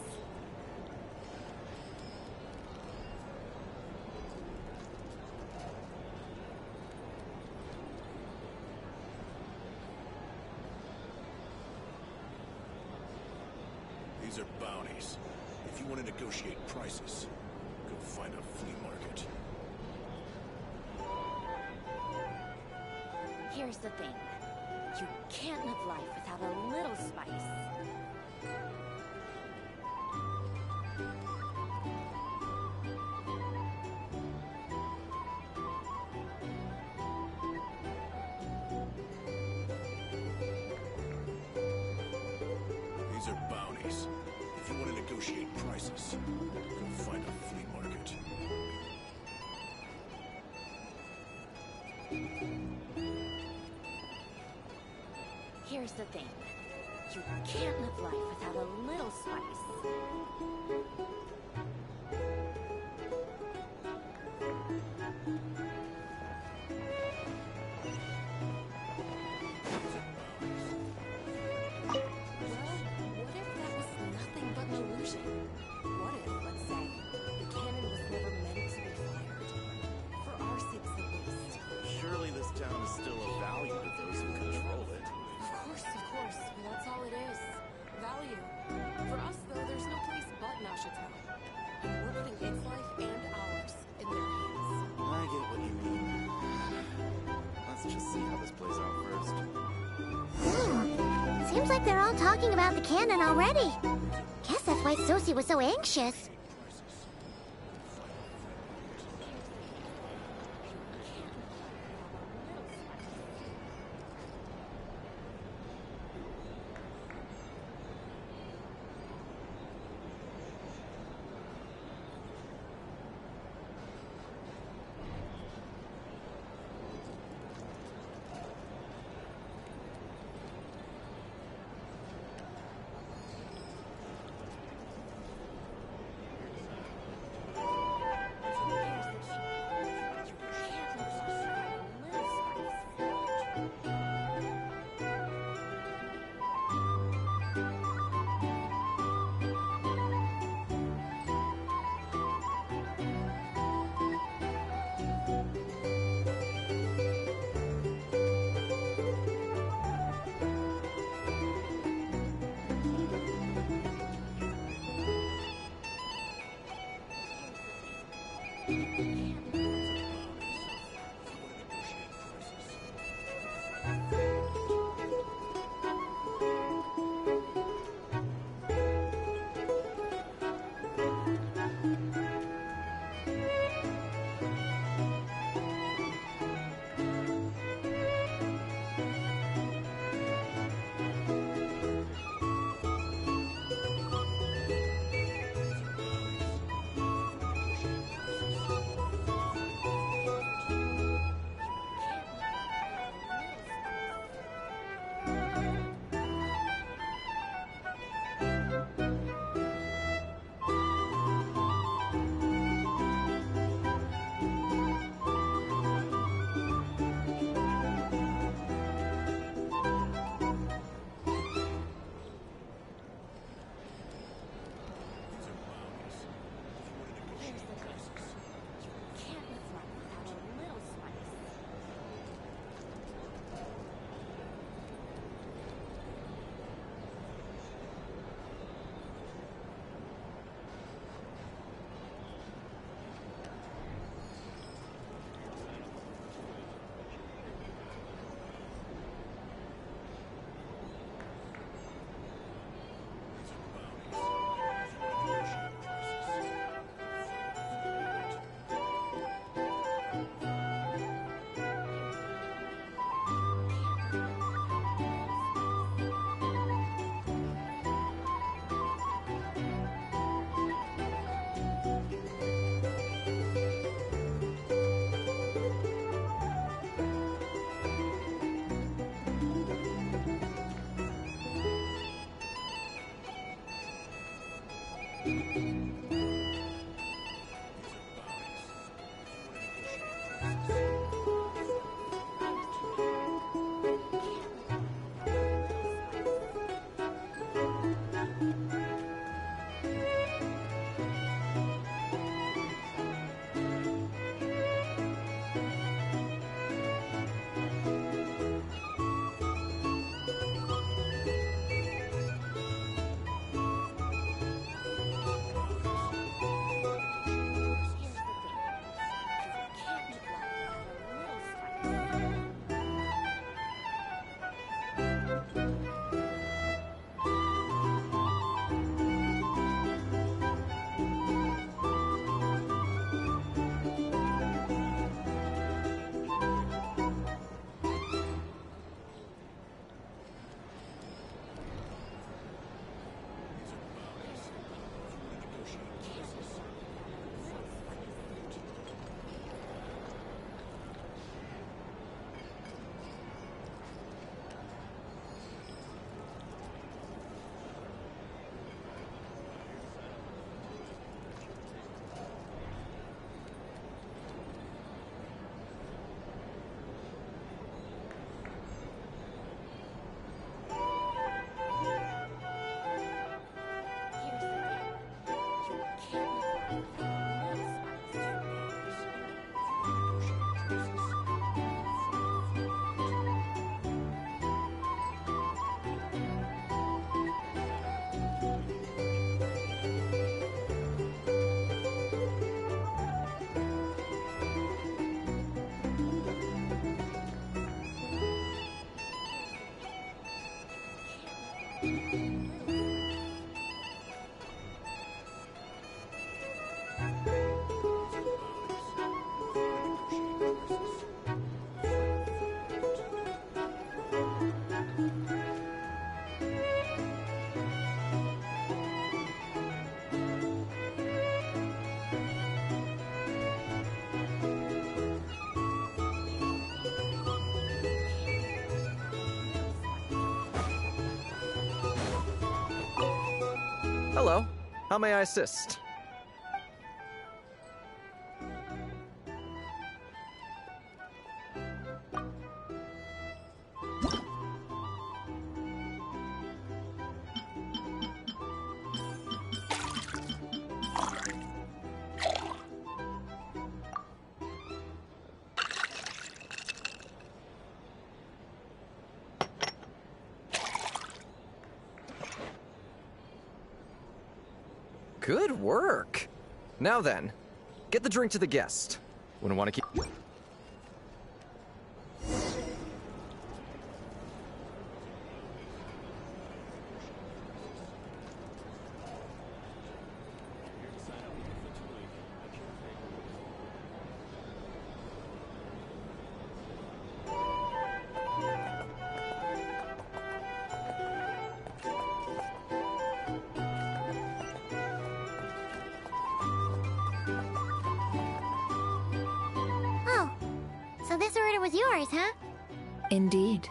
S19: These are bounties. If you want to negotiate prices, go find a flea market.
S12: Here's the thing. You can't live life without a little spice.
S19: These are bounties. If you want to negotiate prices, go find a flea market.
S12: Here's the thing. You can't live life without a little spice. Well, what if that was nothing but an illusion? What if, let's say, the cannon was never meant to be fired? For our sakes at least.
S17: Surely this town is still of value to those who control it.
S15: Of course. That's all it is. Value. For us, though, there's no place but Nashatel. And we're putting its life and ours in their hands.
S17: I get what you mean. Let's just see how this plays out first.
S11: Seems like they're all talking about the cannon already. Guess that's why Sosie was so anxious.
S16: Hello. How may I assist? Good work. Now then, get the drink to the guest. Wouldn't want to keep...
S11: Oh, so this order was yours, huh?
S13: Indeed.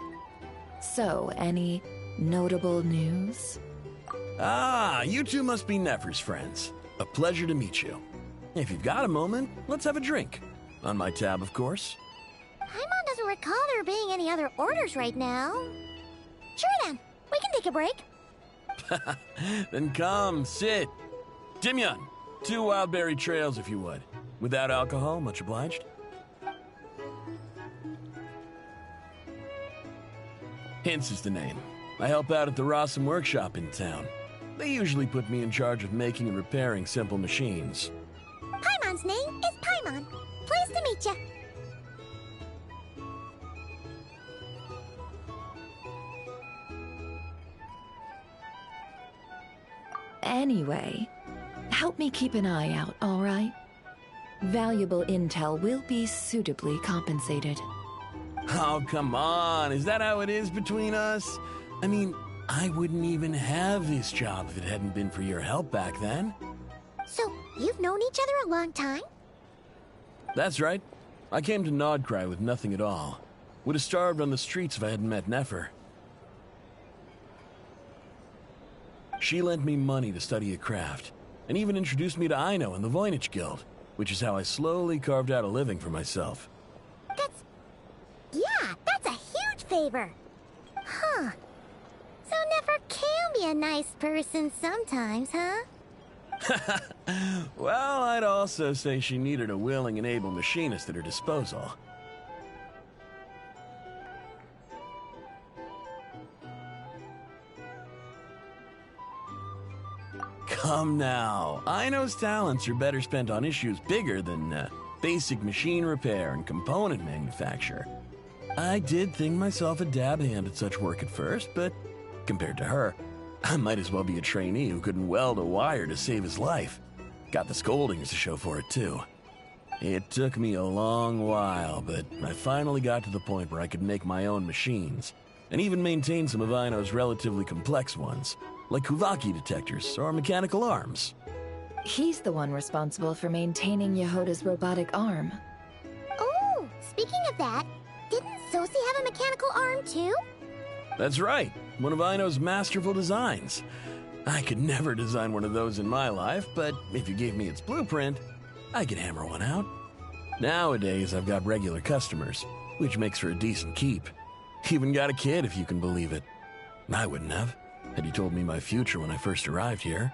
S13: So, any notable news?
S20: Ah, you two must be Nefer's friends. A pleasure to meet you. If you've got a moment, let's have a drink. On my tab, of course.
S11: Paimon doesn't recall there being any other orders right now. Sure then, we can take a break.
S20: Then come, sit. Dimyon, 2 wildberry trails if you would. Without alcohol, much obliged. Hints is the name. I help out at the Rossum workshop in town. They usually put me in charge of making and repairing simple machines.
S11: Paimon's name is Paimon. Pleased to meet ya.
S13: Anyway, help me keep an eye out, all right? Valuable intel will be suitably compensated.
S20: Oh, come on. Is that how it is between us? I mean, I wouldn't even have this job if it hadn't been for your help back then.
S11: So, you've known each other a long time?
S20: That's right. I came to Nodcry with nothing at all. Would have starved on the streets if I hadn't met Nefer. She lent me money to study a craft, and even introduced me to Aino and the Voynich Guild, which is how I slowly carved out a living for myself.
S11: Yeah, that's a huge favor. Huh. So Nefer can be a nice person sometimes, huh?
S20: Well, I'd also say she needed a willing and able machinist at her disposal. Come now. Aino's talents are better spent on issues bigger than basic machine repair and component manufacture. I did think myself a dab hand at such work at first, but compared to her, I might as well be a trainee who couldn't weld a wire to save his life. Got the scoldings to show for it, too. It took me a long while, but I finally got to the point where I could make my own machines, and even maintain some of Aino's relatively complex ones, like Kuvaki detectors or mechanical arms.
S13: He's the one responsible for maintaining Yehoda's robotic arm.
S11: Oh, speaking of that, didn't Sosi have a mechanical arm too?
S20: That's right, one of Aino's masterful designs. I could never design one of those in my life, but if you gave me its blueprint, I could hammer one out. Nowadays, I've got regular customers, which makes for a decent keep. Even got a kid, if you can believe it. I wouldn't have, had you told me my future when I first arrived here.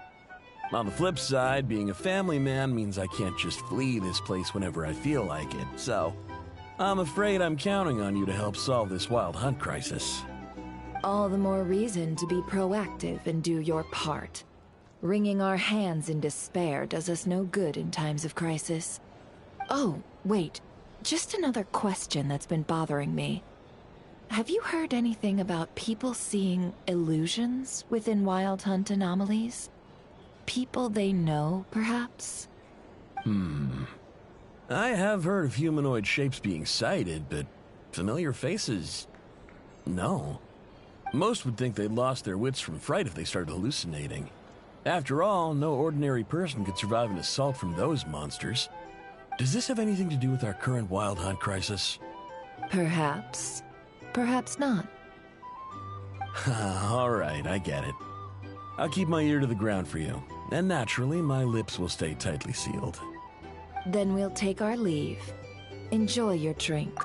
S20: On the flip side, being a family man means I can't just flee this place whenever I feel like it, so I'm afraid I'm counting on you to help solve this wild hunt crisis.
S13: All the more reason to be proactive and do your part. Wringing our hands in despair does us no good in times of crisis. Oh, wait. Just another question that's been bothering me. Have you heard anything about people seeing illusions within Wild Hunt anomalies? People they know, perhaps?
S20: I have heard of humanoid shapes being sighted, but familiar faces? No. Most would think they'd lost their wits from fright if they started hallucinating. After all, no ordinary person could survive an assault from those monsters. Does this have anything to do with our current Wild Hunt crisis?
S13: Perhaps. Perhaps not.
S20: All right, I get it. I'll keep my ear to the ground for you, and naturally, my lips will stay tightly sealed.
S13: Then we'll take our leave. Enjoy your drink.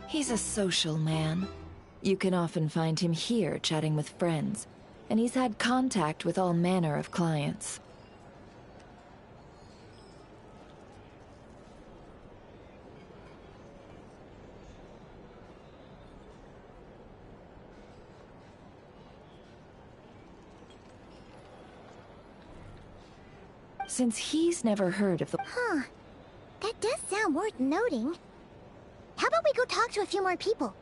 S13: He's a social man. You can often find him here chatting with friends, and he's had contact with all manner of clients. Since he's never heard of the...
S11: Huh. That does sound worth noting. How about we go talk to a few more people?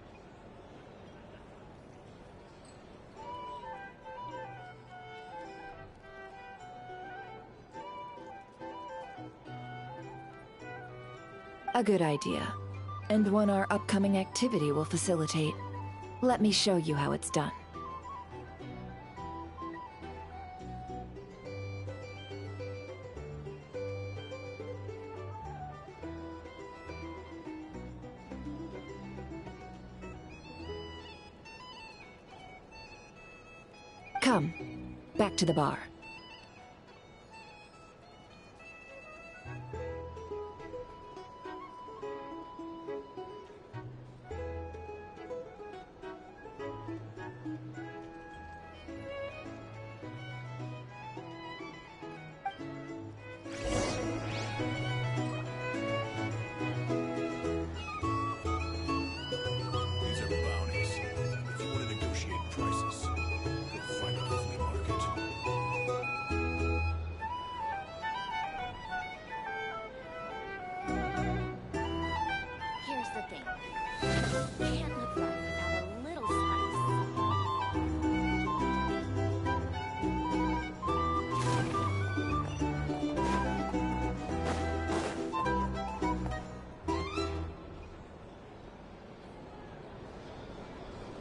S13: A good idea. And one our upcoming activity will facilitate. Let me show you how it's done. Come, back to the bar.
S19: These are bounties. If you want to negotiate prices, go find a flea market.
S6: Here's the thing. Can't live life without a little spice.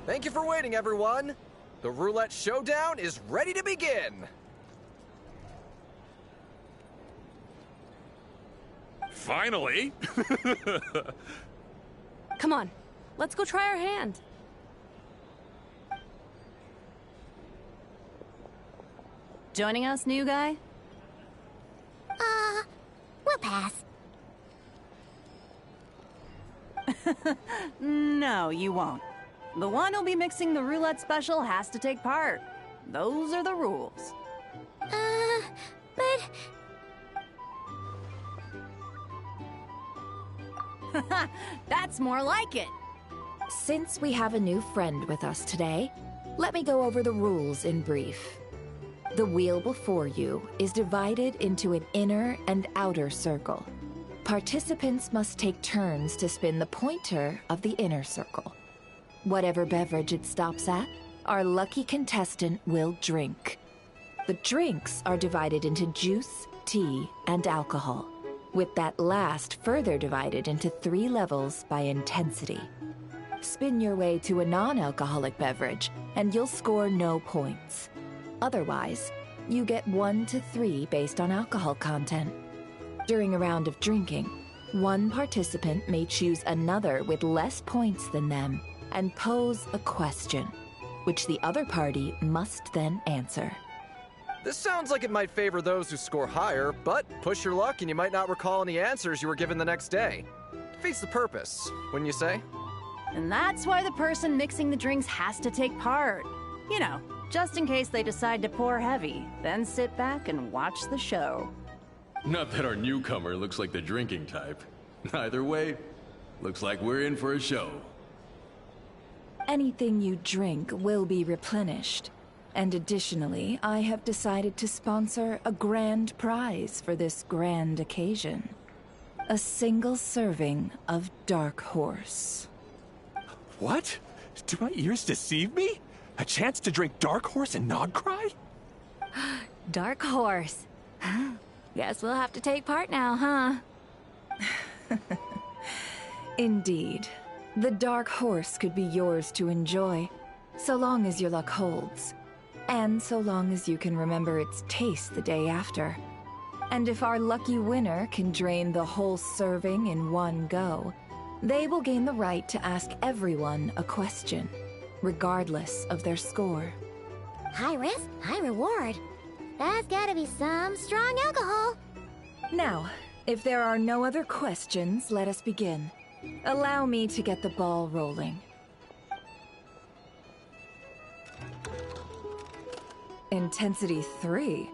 S16: Thank you for waiting, everyone. The roulette showdown is ready to begin.
S14: Finally!
S7: Come on, let's go try our hand.
S2: Joining us, new guy?
S11: We'll pass.
S2: No, you won't. The one who'll be mixing the roulette special has to take part. Those are the rules.
S11: But...
S2: That's more like it.
S13: Since we have a new friend with us today, let me go over the rules in brief. The wheel before you is divided into an inner and outer circle. Participants must take turns to spin the pointer of the inner circle. Whatever beverage it stops at, our lucky contestant will drink. The drinks are divided into juice, tea, and alcohol, with that last further divided into 3 levels by intensity. Spin your way to a non-alcoholic beverage, and you'll score no points. Otherwise, you get 1 to 3 based on alcohol content. During a round of drinking, one participant may choose another with less points than them and pose a question, which the other party must then answer.
S16: This sounds like it might favor those who score higher, but push your luck and you might not recall any answers you were given the next day. Defeats the purpose, wouldn't you say?
S2: And that's why the person mixing the drinks has to take part. You know, just in case they decide to pour heavy, then sit back and watch the show.
S20: Not that our newcomer looks like the drinking type. Either way, looks like we're in for a show.
S13: Anything you drink will be replenished. And additionally, I have decided to sponsor a grand prize for this grand occasion. A single serving of Dark Horse.
S21: What? Do my ears deceive me? A chance to drink Dark Horse and not cry?
S2: Dark Horse. Guess we'll have to take part now, huh?
S13: Indeed. The Dark Horse could be yours to enjoy, so long as your luck holds. And so long as you can remember its taste the day after. And if our lucky winner can drain the whole serving in one go, they will gain the right to ask everyone a question, regardless of their score.
S11: High risk, high reward. That's gotta be some strong alcohol.
S13: Now, if there are no other questions, let us begin. Allow me to get the ball rolling. Intensity 3.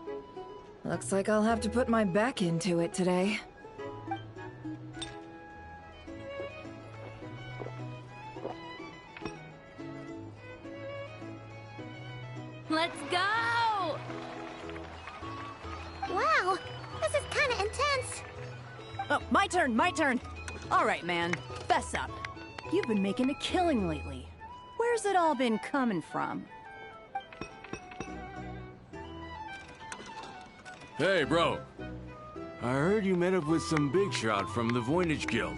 S13: Looks like I'll have to put my back into it today.
S2: Let's go!
S11: Wow, this is kinda intense.
S2: Oh, my turn, my turn. All right, man, fess up. You've been making a killing lately. Where's it all been coming from?
S4: Hey, bro. I heard you met up with some big shot from the Voynich Guild.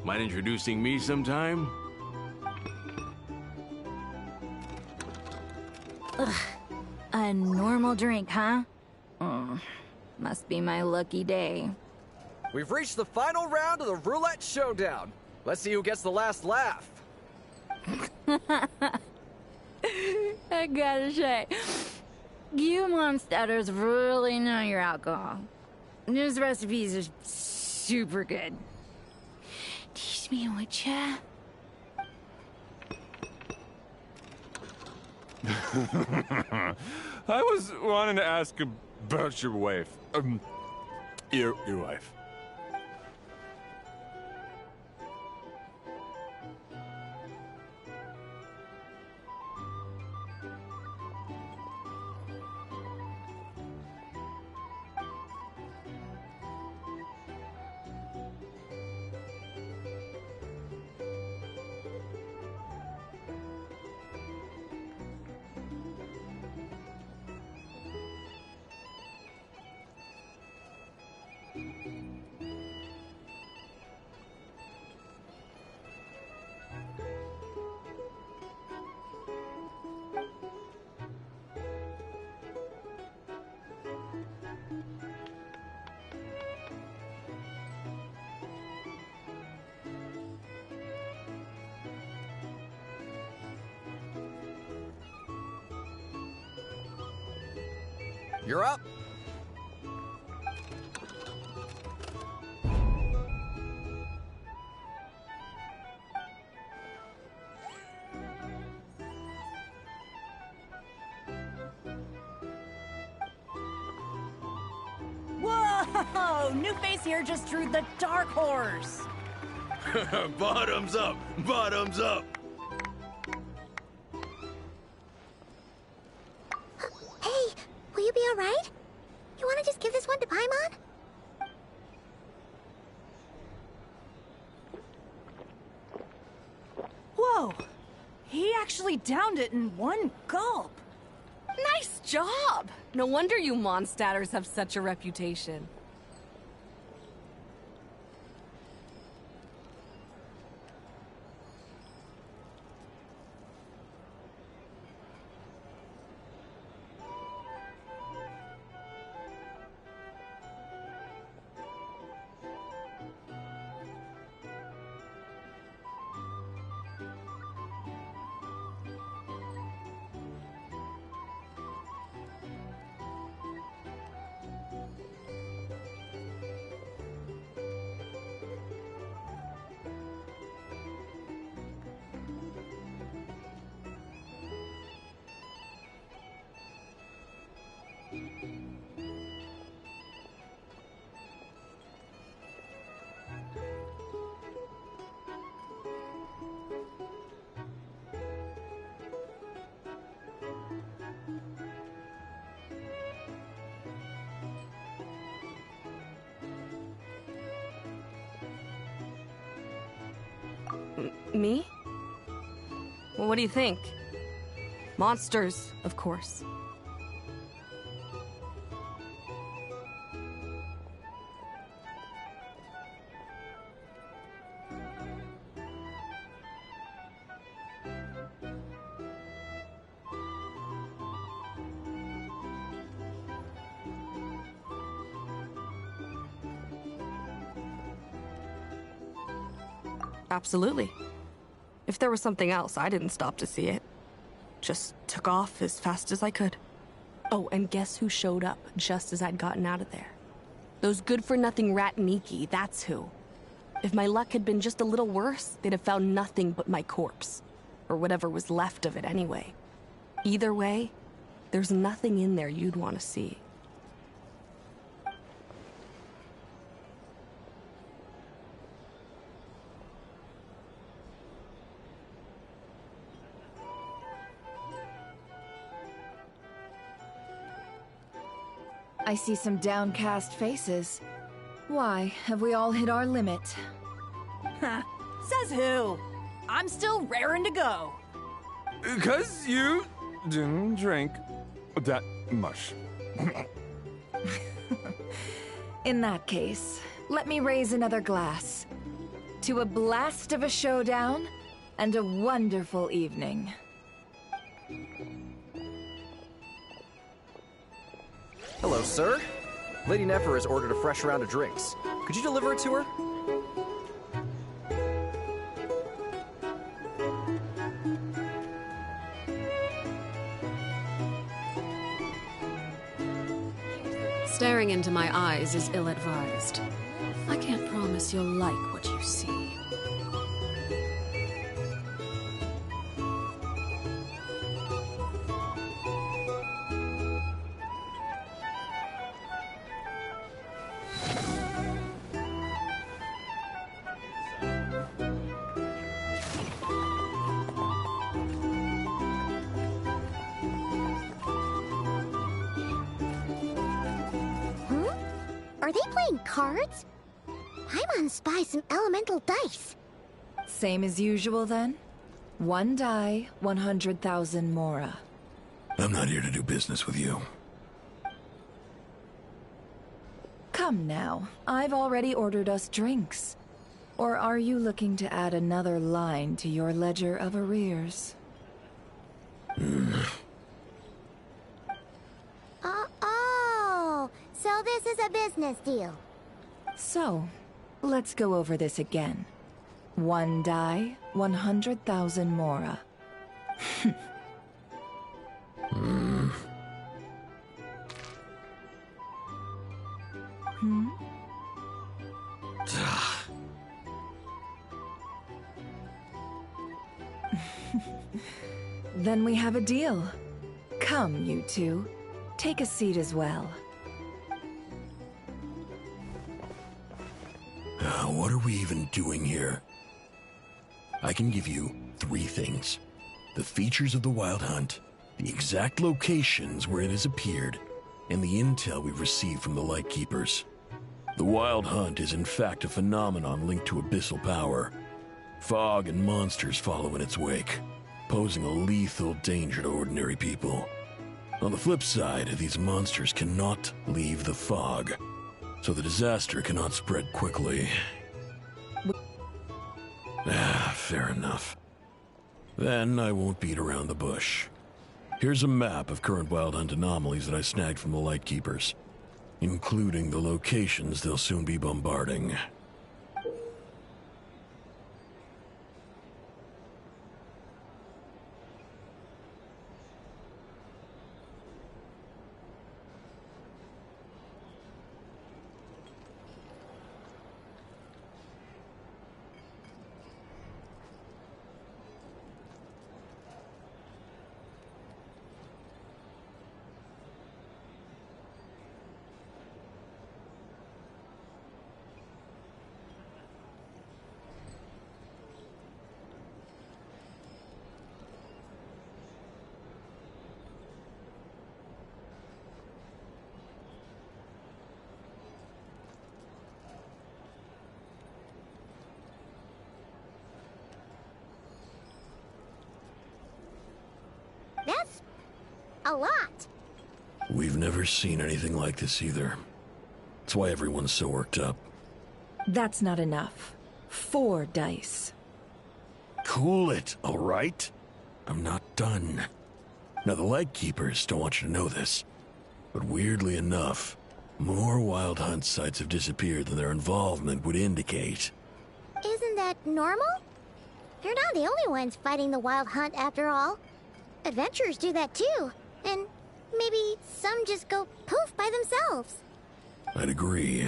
S4: Mind introducing me sometime?
S2: Ugh. A normal drink, huh? Must be my lucky day.
S16: We've reached the final round of the Roulette Showdown. Let's see who gets the last laugh.
S2: I gotta say, you monsters really know your alcohol. These recipes are super good. Teach me, would ya?
S14: I was wanting to ask about your wife. Your wife.
S16: you're up.
S1: Whoa! New face here just drew the Dark Horse.
S19: Bottoms up! Bottoms up!
S11: Hey, will you be alright? You wanna just give this one to Paimon?
S1: Whoa! He actually downed it in one gulp.
S15: Nice job! No wonder you Mondstadters have such a reputation. Me? Well, what do you think? Monsters, of course. Absolutely. If there was something else, I didn't stop to see it. Just took off as fast as I could. Oh, and guess who showed up just as I'd gotten out of there? Those good-for-nothing Rat-Niki, that's who. If my luck had been just a little worse, they'd have found nothing but my corpse. Or whatever was left of it anyway. Either way, there's nothing in there you'd want to see.
S13: I see some downcast faces. Why, have we all hit our limit?
S1: Says who? I'm still raring to go.
S14: 'Cause you didn't drink that much.
S13: In that case, let me raise another glass. To a blast of a showdown and a wonderful evening.
S16: Hello, sir. Lady Nefer has ordered a fresh round of drinks. Could you deliver it to her?
S15: Staring into my eyes is ill-advised. I can't promise you'll like what you see.
S11: Are they playing cards? Paimon spies some elemental dice.
S13: Same as usual then? One die, 100,000 mora.
S19: I'm not here to do business with you.
S13: Come now, I've already ordered us drinks. Or are you looking to add another line to your ledger of arrears?
S11: Oh, so this is a business deal.
S13: So, let's go over this again. One die, 100,000 mora. Then we have a deal. Come, you two. Take a seat as well.
S20: What are we even doing here? I can give you 3 things. The features of the Wild Hunt, the exact locations where it has appeared, and the intel we've received from the Lightkeepers. The Wild Hunt is in fact a phenomenon linked to abyssal power. Fog and monsters follow in its wake, posing a lethal danger to ordinary people. On the flip side, these monsters cannot leave the fog, so the disaster cannot spread quickly. Fair enough. Then I won't beat around the bush. Here's a map of current Wild Hunt anomalies that I snagged from the Lightkeepers, including the locations they'll soon be bombarding.
S11: That's a lot.
S20: We've never seen anything like this either. That's why everyone's so worked up.
S13: That's not enough. 4 dice.
S20: Cool it, all right? I'm not done. Now, the Lightkeepers don't want you to know this, but weirdly enough, more Wild Hunt sites have disappeared than their involvement would indicate.
S11: Isn't that normal? They're not the only ones fighting the Wild Hunt after all. Adventurers do that too, and maybe some just go poof by themselves.
S20: I'd agree.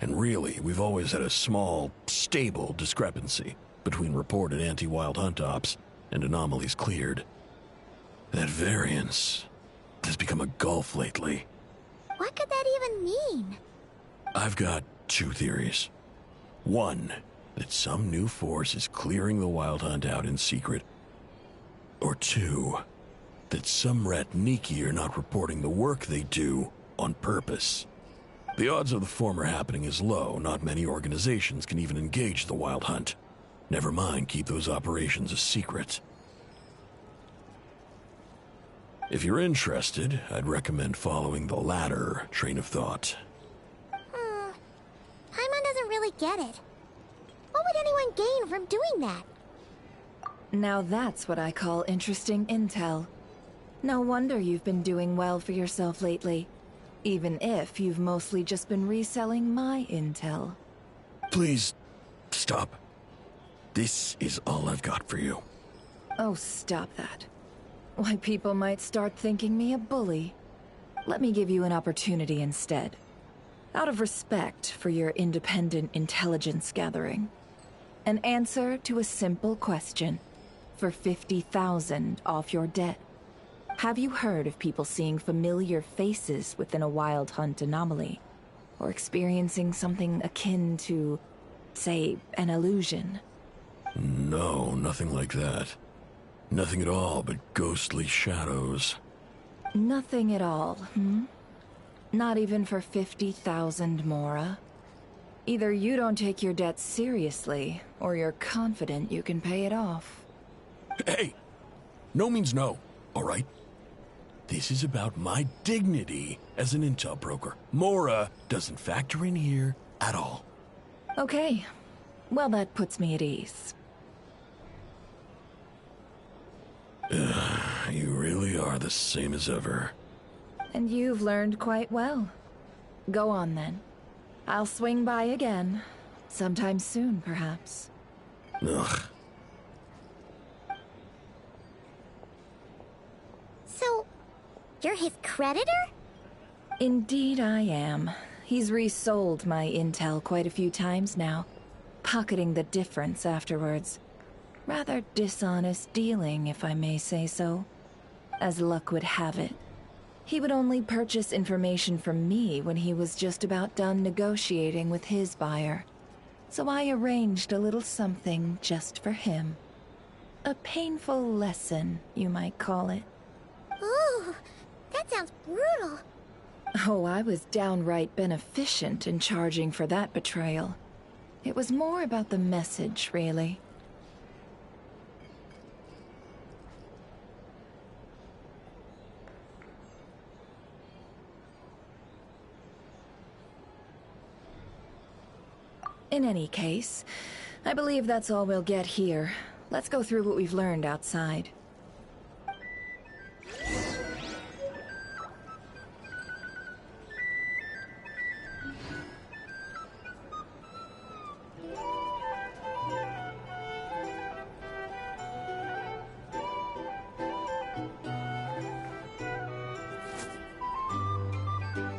S20: And really, we've always had a small, stable discrepancy between reported anti-Wild Hunt ops and anomalies cleared. That variance has become a gulf lately.
S11: What could that even mean?
S20: I've got 2 theories. One, that some new force is clearing the Wild Hunt out in secret. Or 2, that some Ratniki are not reporting the work they do on purpose. The odds of the former happening is low. Not many organizations can even engage the Wild Hunt. Never mind keep those operations a secret. If you're interested, I'd recommend following the latter train of thought.
S11: Paimon doesn't really get it. What would anyone gain from doing that?
S13: Now that's what I call interesting intel. No wonder you've been doing well for yourself lately. Even if you've mostly just been reselling my intel.
S20: Please, stop. This is all I've got for you.
S13: Oh, stop that. Why, people might start thinking me a bully. Let me give you an opportunity instead. Out of respect for your independent intelligence gathering. An answer to a simple question. For 50,000 off your debt. Have you heard of people seeing familiar faces within a Wild Hunt anomaly? Or experiencing something akin to, say, an illusion?
S20: No, nothing like that. Nothing at all but ghostly shadows.
S13: Nothing at all, Not even for 50,000 Mora? Either you don't take your debt seriously, or you're confident you can pay it off.
S20: Hey! No means no, all right? This is about my dignity as an intel broker. Mora doesn't factor in here at all.
S13: Okay. Well, that puts me at ease.
S20: You really are the same as ever.
S13: And you've learned quite well. Go on, then. I'll swing by again. Sometime soon, perhaps.
S20: Ugh.
S11: So, you're his creditor?
S13: Indeed I am. He's resold my intel quite a few times now, pocketing the difference afterwards. Rather dishonest dealing, if I may say so. As luck would have it, he would only purchase information from me when he was just about done negotiating with his buyer. So I arranged a little something just for him. A painful lesson, you might call it.
S11: Ooh, that sounds brutal.
S13: Oh, I was downright beneficent in charging for that betrayal. It was more about the message, really. In any case, I believe that's all we'll get here. Let's go through what we've learned outside.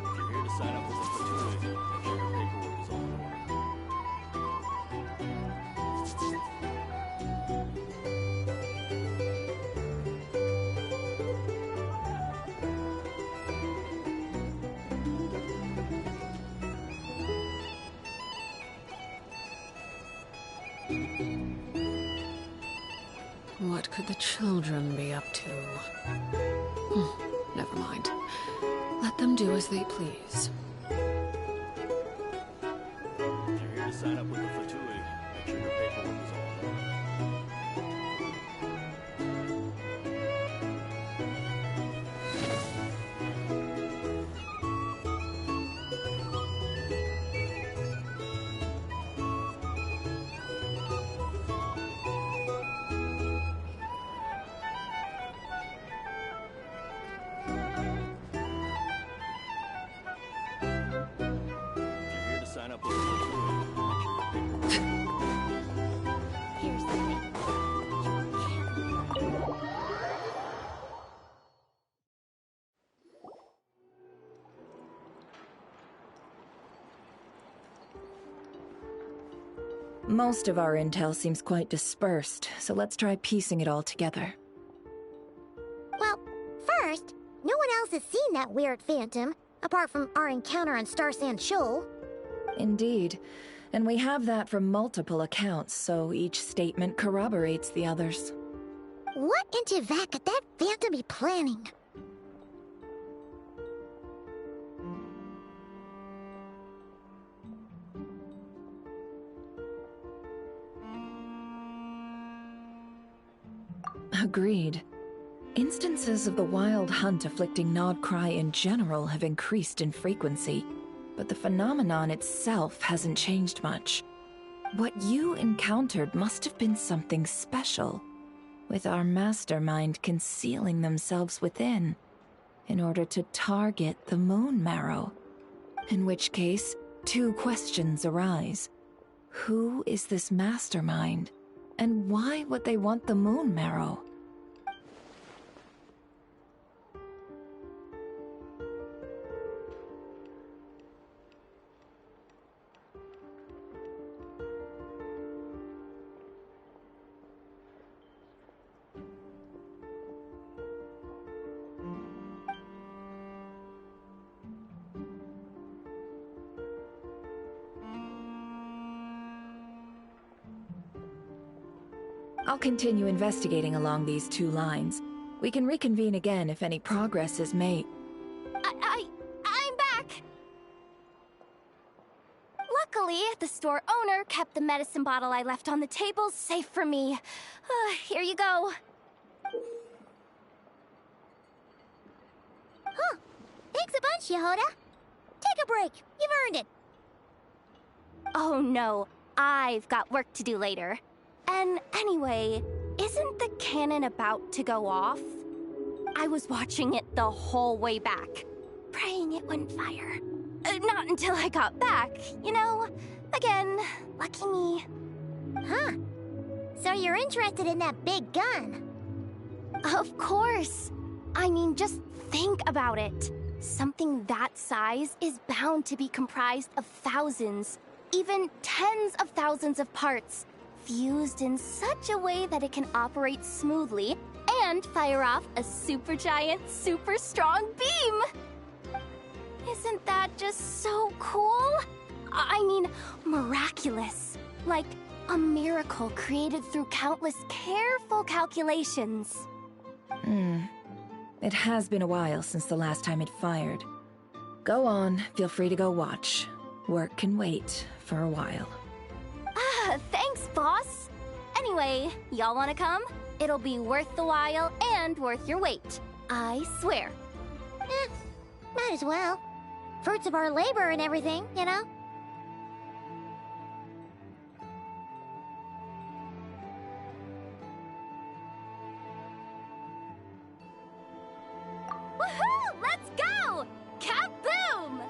S19: If you're here to sign up with us for 2 days, make sure your paperwork is all in order.
S7: What could the children be up to? Never mind. Let them do as they please.
S19: If you're here to sign up with the Fatui, make sure your paperwork is all in order. If you're here to sign up with the Fatui, make sure your paperwork is all in order.
S11: Here's the thing.
S13: Most of our intel seems quite dispersed, so let's try piecing it all together.
S11: Well, first, no one else has seen that weird phantom, apart from our encounter on Star Sand Shoal.
S13: Indeed. And we have that from multiple accounts, so each statement corroborates the others.
S11: What in Teyvat could that phantom be planning?
S13: Agreed. Instances of the wild hunt afflicting Nodcry in general have increased in frequency, but the phenomenon itself hasn't changed much. What you encountered must have been something special, with our mastermind concealing themselves within, in order to target the Moon Marrow. In which case, 2 questions arise. Who is this mastermind, and why would they want the Moon Marrow? I'll continue investigating along these 2 lines. We can reconvene again if any progress is made.
S6: I'm back! Luckily, the store owner kept the medicine bottle I left on the table safe for me. Here you go.
S11: Huh. Thanks a bunch, Yehoda. Take a break. You've earned it.
S6: Oh no, I've got work to do later. And anyway, isn't the cannon about to go off? I was watching it the whole way back, praying it wouldn't fire. Not until I got back, you know? Again, lucky me.
S11: Huh. So you're interested in that big gun?
S6: Of course. I mean, just think about it. Something that size is bound to be comprised of thousands, even tens of thousands of parts,
S5: fused in such a way that it can operate smoothly and fire off a supergiant, super strong beam! Isn't that just so cool? I mean, miraculous. Like a miracle created through countless careful calculations.
S13: It has been a while since the last time it fired. Go on, feel free to go watch. Work can wait for a while.
S5: Thanks, boss. Anyway, y'all wanna come? It'll be worth the while and worth your wait. I swear.
S11: Might as well. Fruits of our labor and everything, you know?
S5: Woohoo! Let's go! Kaboom!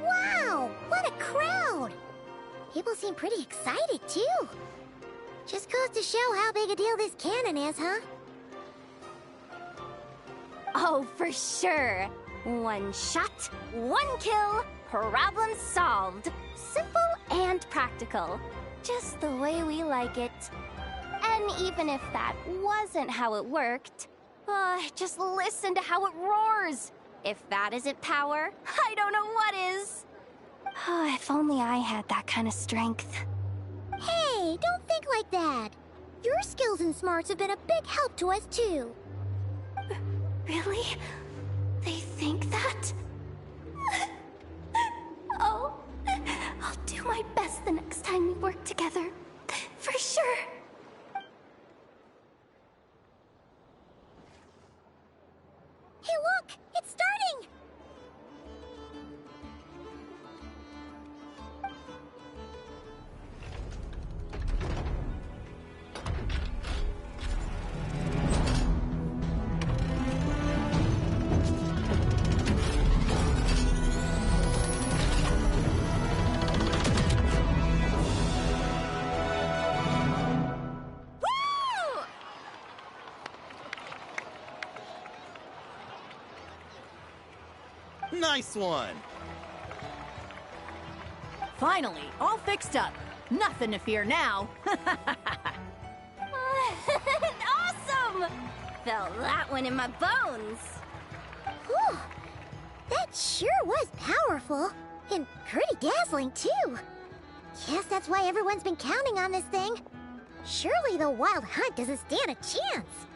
S11: Wow! What a crowd! People seem pretty excited, too. Just goes to show how big a deal this cannon is, huh?
S5: Oh, for sure. One shot, one kill, problem solved. Simple and practical. Just the way we like it. And even if that wasn't how it worked, just listen to how it roars. If that isn't power, I don't know what is. If only I had that kind of strength.
S11: Hey, don't think like that. Your skills and smarts have been a big help to us, too.
S5: Really? They think that? Oh, I'll do my best the next time we work together. For sure.
S11: Hey, look! It's starting!
S17: Nice one!
S1: Finally, all fixed up. Nothing to fear now.
S5: Awesome! Felt that one in my bones.
S11: Whew! That sure was powerful. And pretty dazzling, too. Guess that's why everyone's been counting on this thing. Surely the Wild Hunt doesn't stand a chance.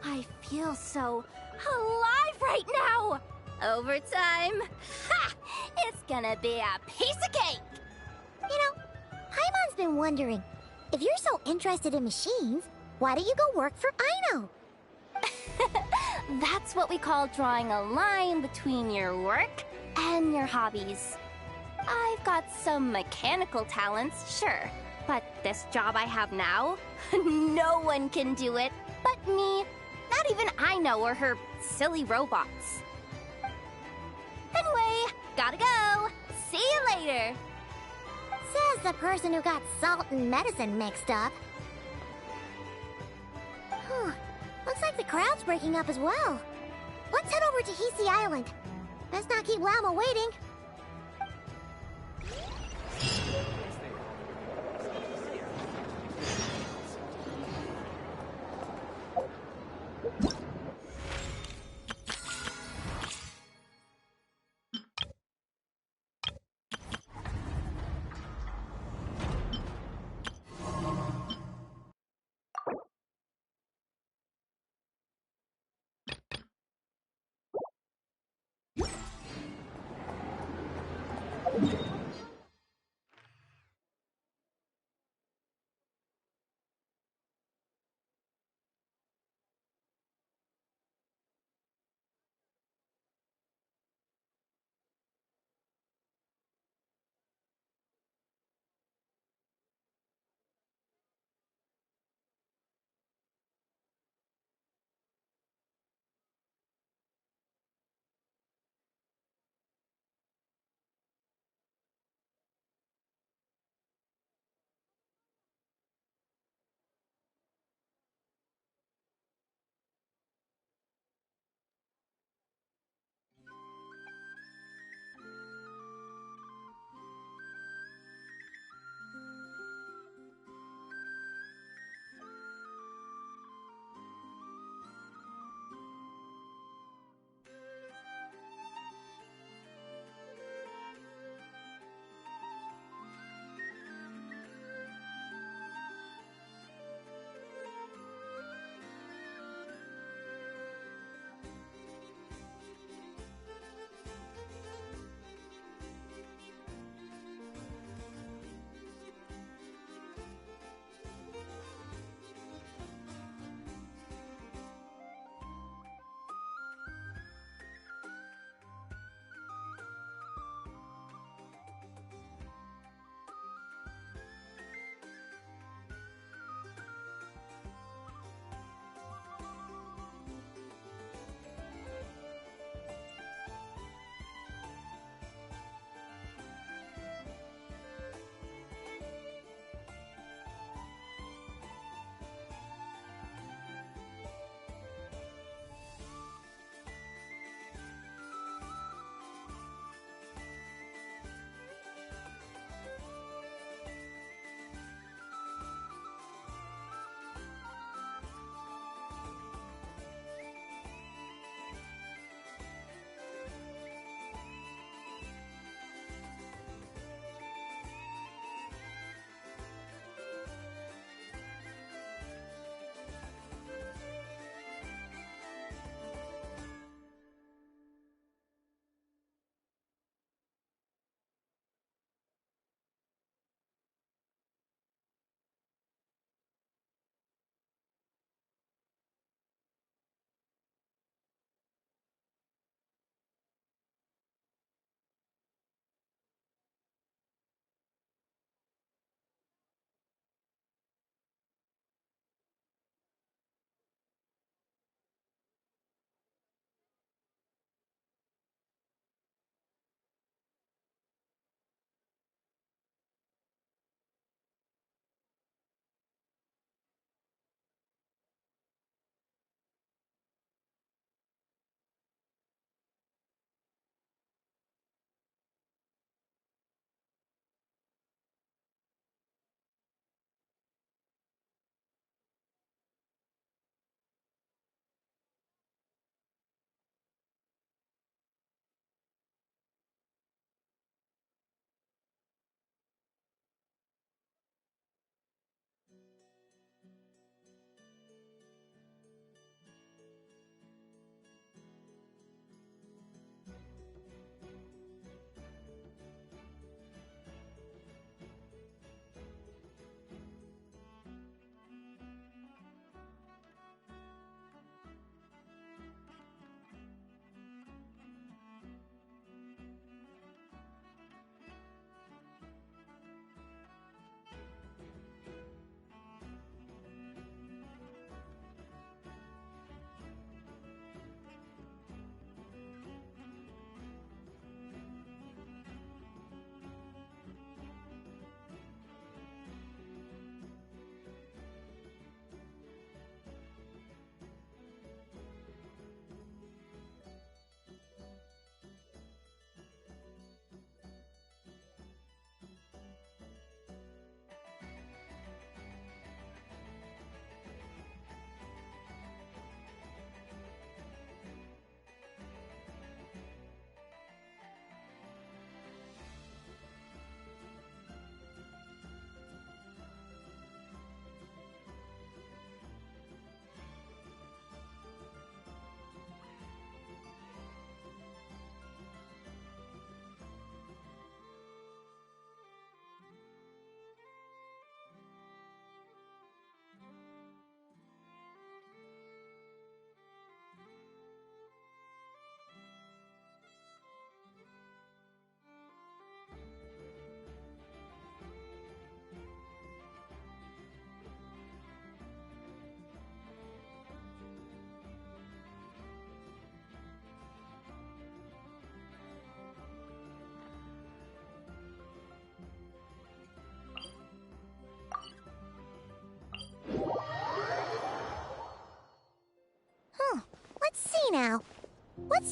S5: I feel so alive right now! Overtime? Ha! It's gonna be a piece of cake!
S11: You know, Paimon's been wondering, if you're so interested in machines, why don't you go work for Aino?
S5: That's what we call drawing a line between your work and your hobbies. I've got some mechanical talents, sure, but this job I have now, no one can do it but me. Not even Aino or her silly robots. Anyway, gotta go. See you later.
S11: Says the person who got salt and medicine mixed up. Looks like the crowd's breaking up as well. Let's head over to Hisi Island. Best not keep Lama waiting.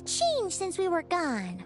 S11: What's changed since we were gone?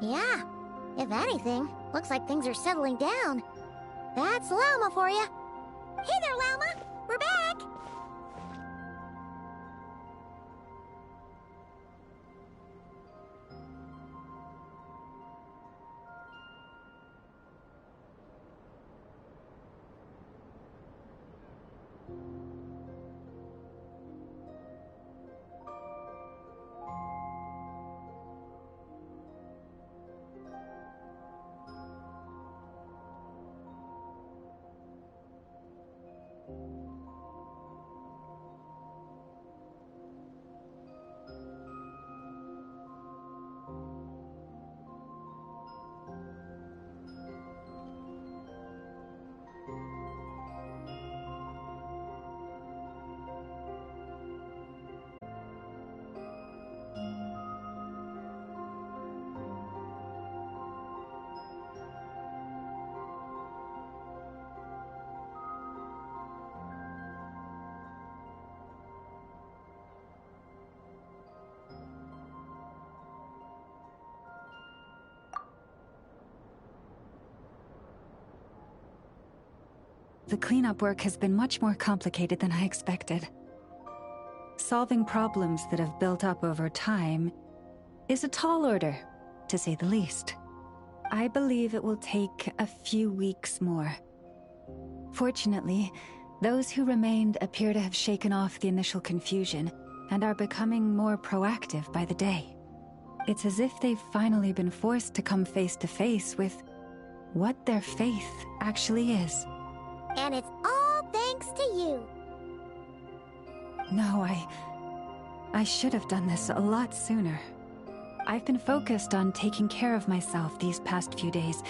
S11: Yeah, if anything, looks like things are settling down. That's Llama for you. Hey there, Llama! We're back!
S8: The cleanup work has been much more complicated than I expected. Solving problems that have built up over time is a tall order, to say the least. I believe it will take a few weeks more. Fortunately, those who remained appear to have shaken off the initial confusion and are becoming more proactive by the day. It's as if they've finally been forced to come face to face with what their faith actually is.
S11: And it's all thanks to you.
S8: No, I should have done this a lot sooner. I've been focused on taking care of myself these past few days,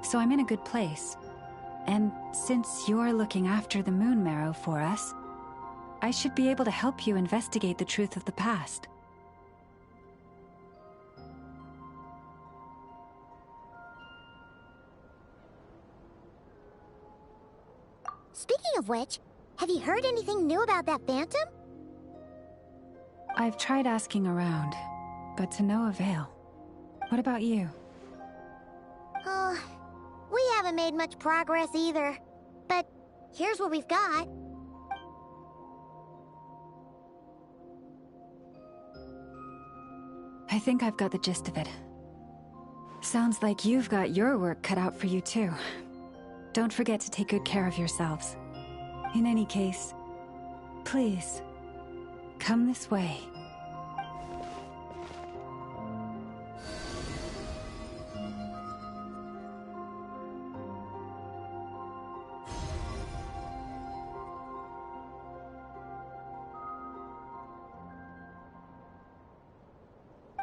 S8: so I'm in a good place. And since you're looking after the Moon Marrow for us, I should be able to help you investigate the truth of the past.
S11: Speaking of which, have you heard anything new about that phantom?
S8: I've tried asking around, but to no avail. What about you?
S11: Oh, we haven't made much progress either. But here's what we've got.
S8: I think I've got the gist of it. Sounds like you've got your work cut out for you too. Don't forget to take good care of yourselves. In any case, please, come this way.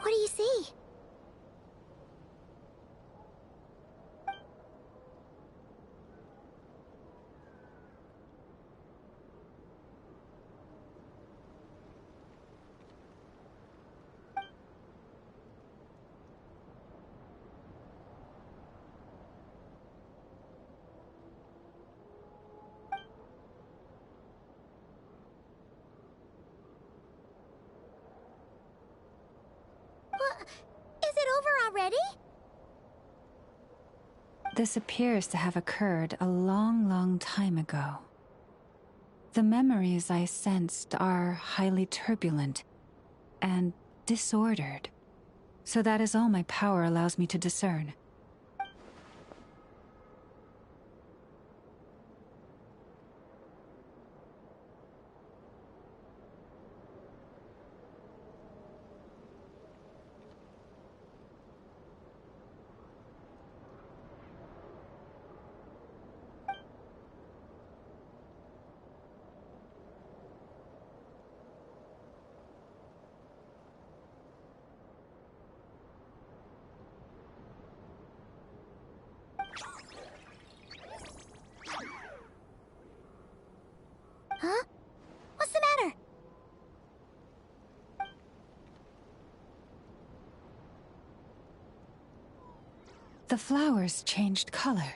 S11: What do you see? Is it over already?
S8: This appears to have occurred a long, long time ago. The memories I sensed are highly turbulent and disordered. So that is all my power allows me to discern. The flowers changed color.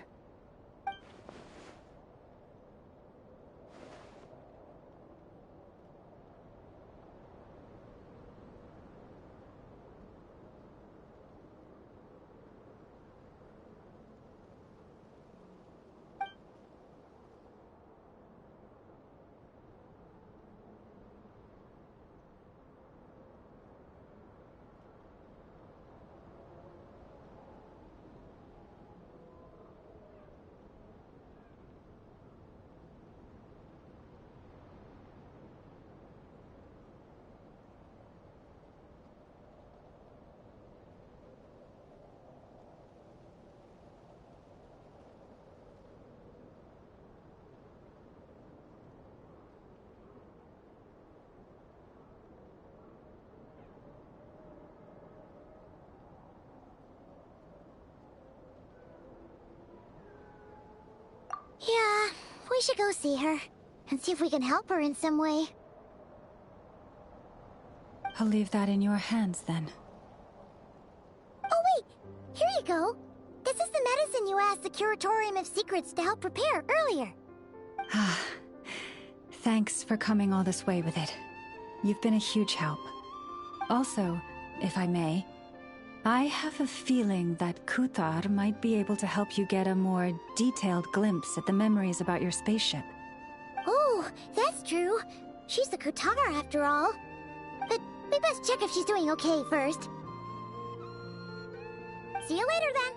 S11: Yeah, we should go see her and see if we can help her in some way.
S8: I'll leave that in your hands then.
S11: Oh wait, here you go. This is the medicine you asked the Curatorium of Secrets to help prepare earlier.
S8: Ah, thanks for coming all this way with it. You've been a huge help. Also, if I may, I have a feeling that Kuthar might be able to help you get a more detailed glimpse at the memories about your spaceship.
S11: Oh, that's true. She's the Kutara after all. But we best check if she's doing okay first. See you later then.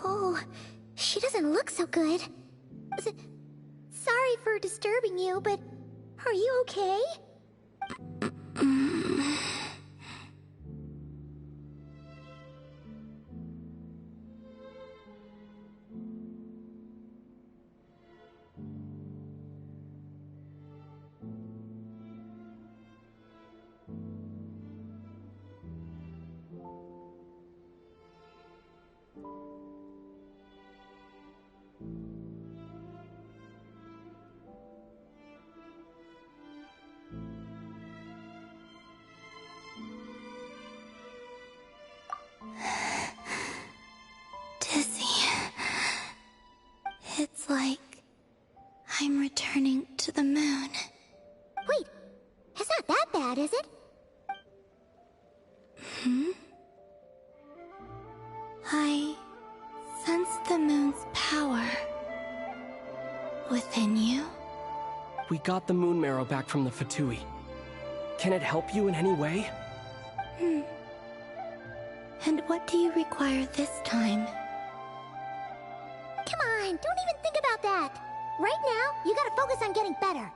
S11: Oh, she doesn't look so good. Sorry for disturbing you, but are you okay?
S10: Dizzy. It's like I'm returning to the moon.
S11: Wait, it's not that bad, is it?
S10: I sense the moon's power within you.
S22: We got the moon marrow back from the Fatui. Can it help you in any way?
S10: And what do you require this time?
S11: Come on, don't even think about that. Right now, you gotta focus on getting better.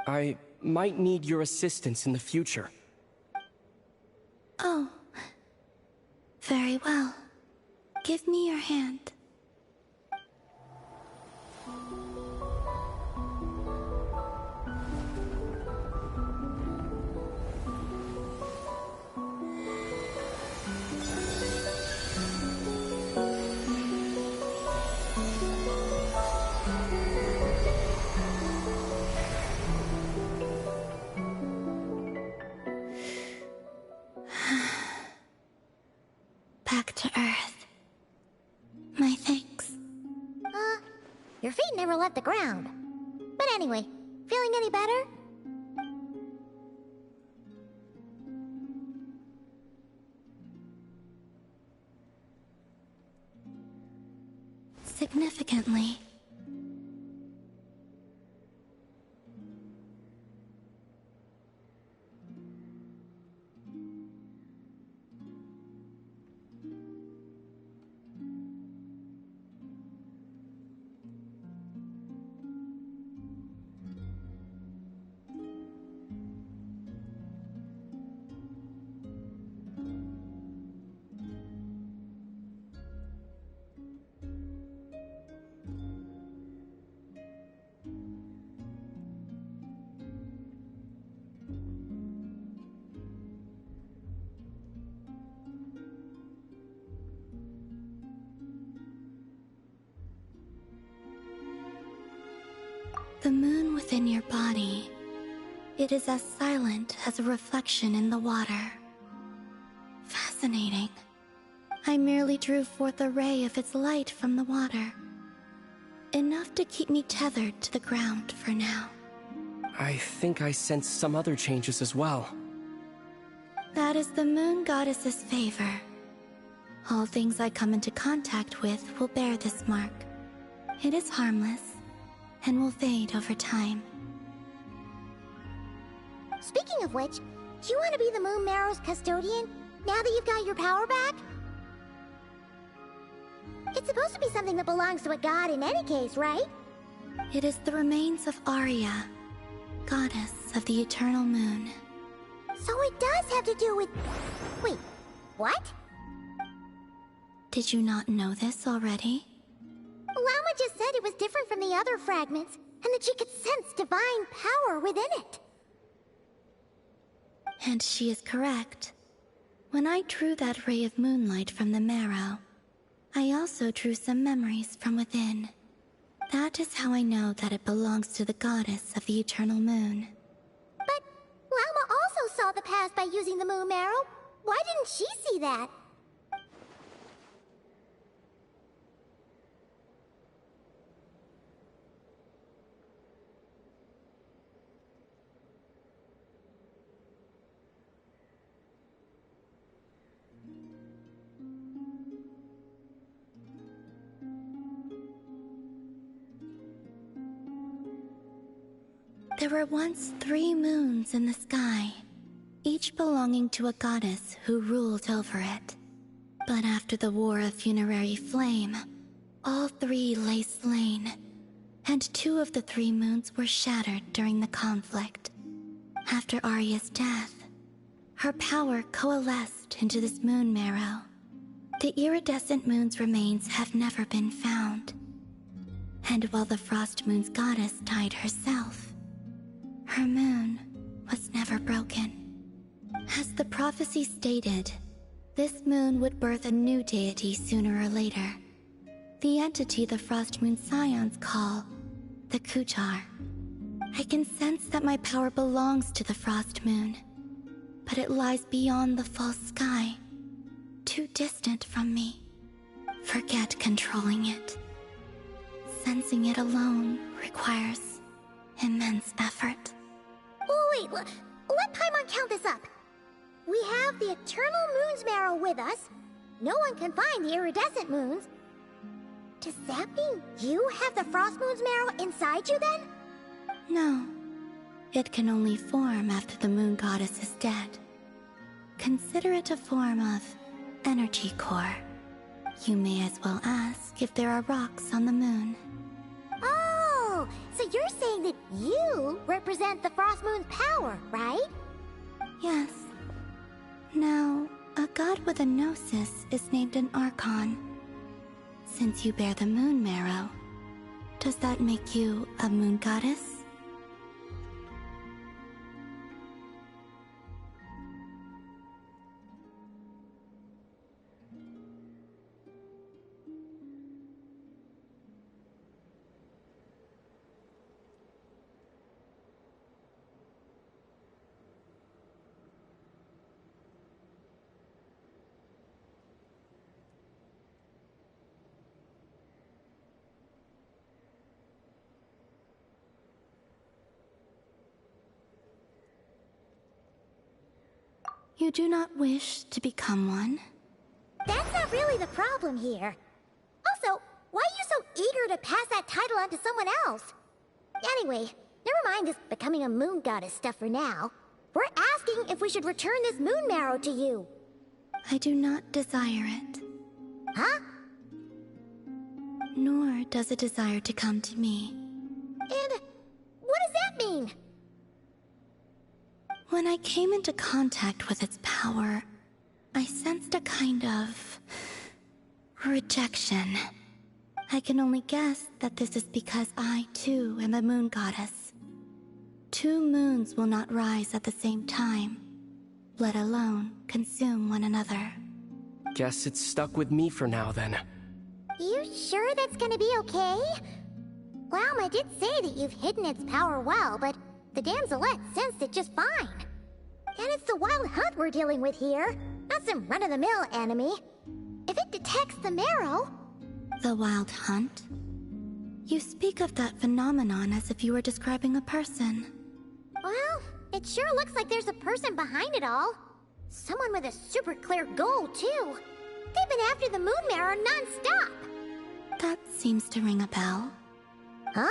S22: I might need your assistance in the future.
S10: Oh. Very well. Give me your hand.
S11: Your feet never left the ground. But anyway, feeling any better?
S10: Significantly. The moon within your body, it is as silent as a reflection in the water. Fascinating. I merely drew forth a ray of its light from the water. Enough to keep me tethered to the ground for now.
S22: I think I sense some other changes as well.
S10: That is the moon goddess's favor. All things I come into contact with will bear this mark. It is harmless and will fade over time.
S11: Speaking of which, do you want to be the Moon Marrow's custodian now that you've got your power back? It's supposed to be something that belongs to a god in any case, right?
S10: It is the remains of Arya, goddess of the eternal moon.
S11: So it does have to do with... Wait, what?
S10: Did you not know this already?
S11: Llama just said it was different from the other fragments, and that she could sense divine power within it.
S10: And she is correct. When I drew that ray of moonlight from the marrow, I also drew some memories from within. That is how I know that it belongs to the goddess of the eternal moon.
S11: But Llama also saw the past by using the Moon Marrow. Why didn't she see that?
S10: There were once 3 moons in the sky, each belonging to a goddess who ruled over it. But after the War of Funerary Flame, all 3 lay slain, and 2 of the 3 moons were shattered during the conflict. After Arya's death, her power coalesced into this moon marrow. The iridescent moon's remains have never been found. And while the Frost Moon's goddess died herself, her moon was never broken. As the prophecy stated, this moon would birth a new deity sooner or later. The entity the Frost Moon Scions call the Kujar. I can sense that my power belongs to the Frost Moon, but it lies beyond the false sky, too distant from me. Forget controlling it. Sensing it alone requires immense effort.
S11: Oh, wait, let Paimon count this up. We have the Eternal Moon's Marrow with us. No one can find the iridescent moons. Does that mean you have the Frost Moon's Marrow inside you then?
S10: No. It can only form after the moon goddess is dead. Consider it a form of energy core. You may as well ask if there are rocks on the moon.
S11: Oh, so you're saying that you represent the Frost Moon's power, right?
S10: Yes. Now, a god with a gnosis is named an Archon. Since you bear the moon marrow, does that make you a moon goddess? You do not wish to become one?
S11: That's not really the problem here. Also, why are you so eager to pass that title on to someone else? Anyway, never mind this becoming a moon goddess stuff for now. We're asking if we should return this moon marrow to you.
S10: I do not desire it.
S11: Huh?
S10: Nor does it desire to come to me.
S11: And what does that mean?
S10: When I came into contact with its power, I sensed a kind of rejection. I can only guess that this is because I, too, am a moon goddess. 2 moons will not rise at the same time, let alone consume one another.
S22: Guess it's stuck with me for now, then.
S11: You sure that's gonna be okay? Glauma did say that you've hidden its power well, but the damselette sensed it just fine. And it's the wild hunt we're dealing with here, not some run-of-the-mill enemy. If it detects the marrow...
S10: The wild hunt? You speak of that phenomenon as if you were describing a person.
S11: Well, it sure looks like there's a person behind it all. Someone with a super clear goal, too. They've been after the moon marrow non-stop.
S10: That seems to ring a bell.
S11: Huh?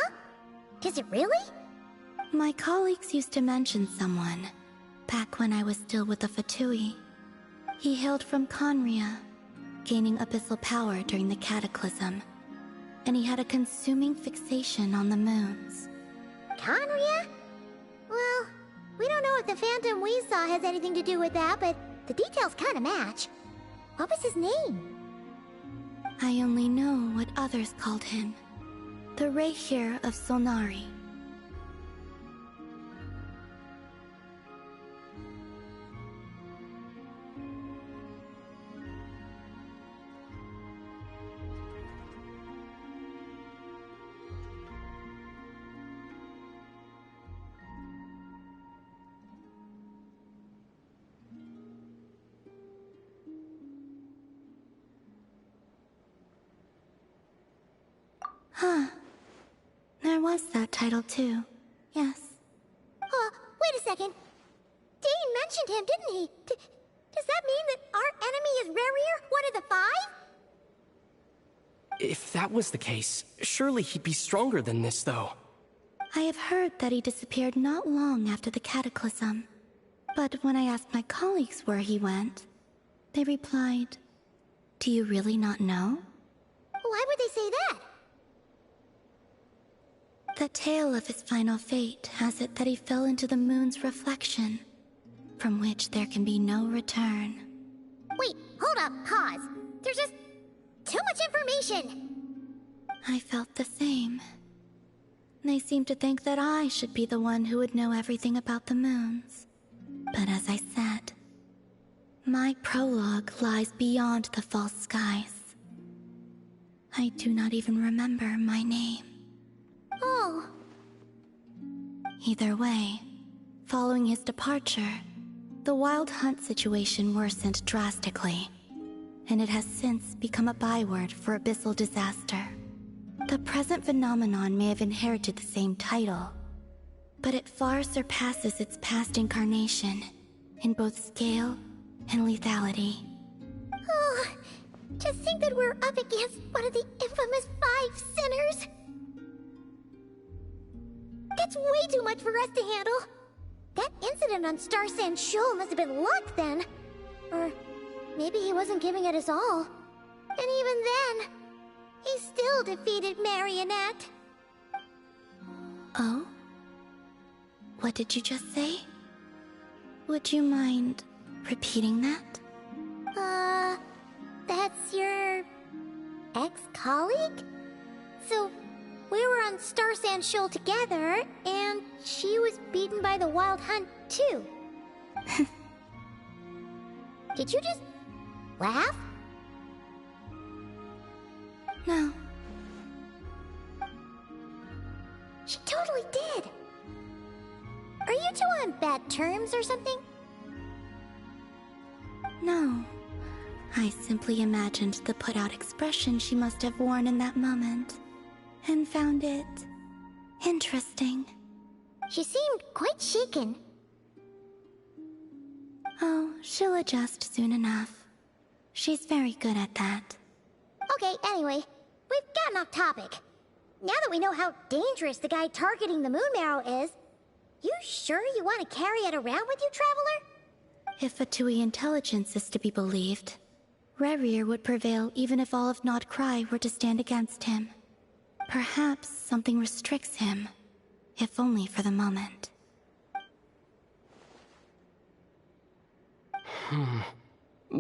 S11: Does it really?
S10: My colleagues used to mention someone, back when I was still with the Fatui. He hailed from Conria, gaining abyssal power during the Cataclysm, and he had a consuming fixation on the moons.
S11: Conria? Well, we don't know if the phantom we saw has anything to do with that, but the details kinda match. What was his name?
S10: I only know what others called him. The Rehir of Solnari. Huh. There was that title too. Yes.
S11: Wait a second. Dane mentioned him, didn't he? Does that mean that our enemy is Rerir, one of the 5?
S22: If that was the case, surely he'd be stronger than this, though.
S10: I have heard that he disappeared not long after the Cataclysm. But when I asked my colleagues where he went, they replied, "Do you really not know?"
S11: Why would they say that?
S10: The tale of his final fate has it that he fell into the moon's reflection, from which there can be no return.
S11: Wait, hold up, pause. There's just too much information.
S10: I felt the same. They seemed to think that I should be the one who would know everything about the moons. But as I said, my prologue lies beyond the false skies. I do not even remember my name.
S11: Oh.
S10: Either way, following his departure, the wild hunt situation worsened drastically, and it has since become a byword for abyssal disaster. The present phenomenon may have inherited the same title, but it far surpasses its past incarnation in both scale and lethality.
S11: Oh, to think that we're up against one of the infamous 5 sinners. That's way too much for us to handle. That incident on Star Sand Shoal must have been luck then. Or maybe he wasn't giving it his all. And even then, he still defeated Marionette.
S10: Oh? What did you just say? Would you mind repeating that?
S11: That's your ex-colleague? So, we were on Star Sand Shoal together, and she was beaten by the Wild Hunt, too. Did you just laugh?
S10: No.
S11: She totally did. Are you two on bad terms or something?
S10: No. I simply imagined the put-out expression she must have worn in that moment, and found it interesting.
S11: She seemed quite shaken.
S10: Oh, she'll adjust soon enough. She's very good at that.
S11: Okay, anyway, we've gotten off topic. Now that we know how dangerous the guy targeting the moon marrow is, you sure you want to carry it around with you, Traveler?
S10: If Fatui intelligence is to be believed, Rerir would prevail even if all of Nod Cry were to stand against him. Perhaps something restricts him, if only for the moment.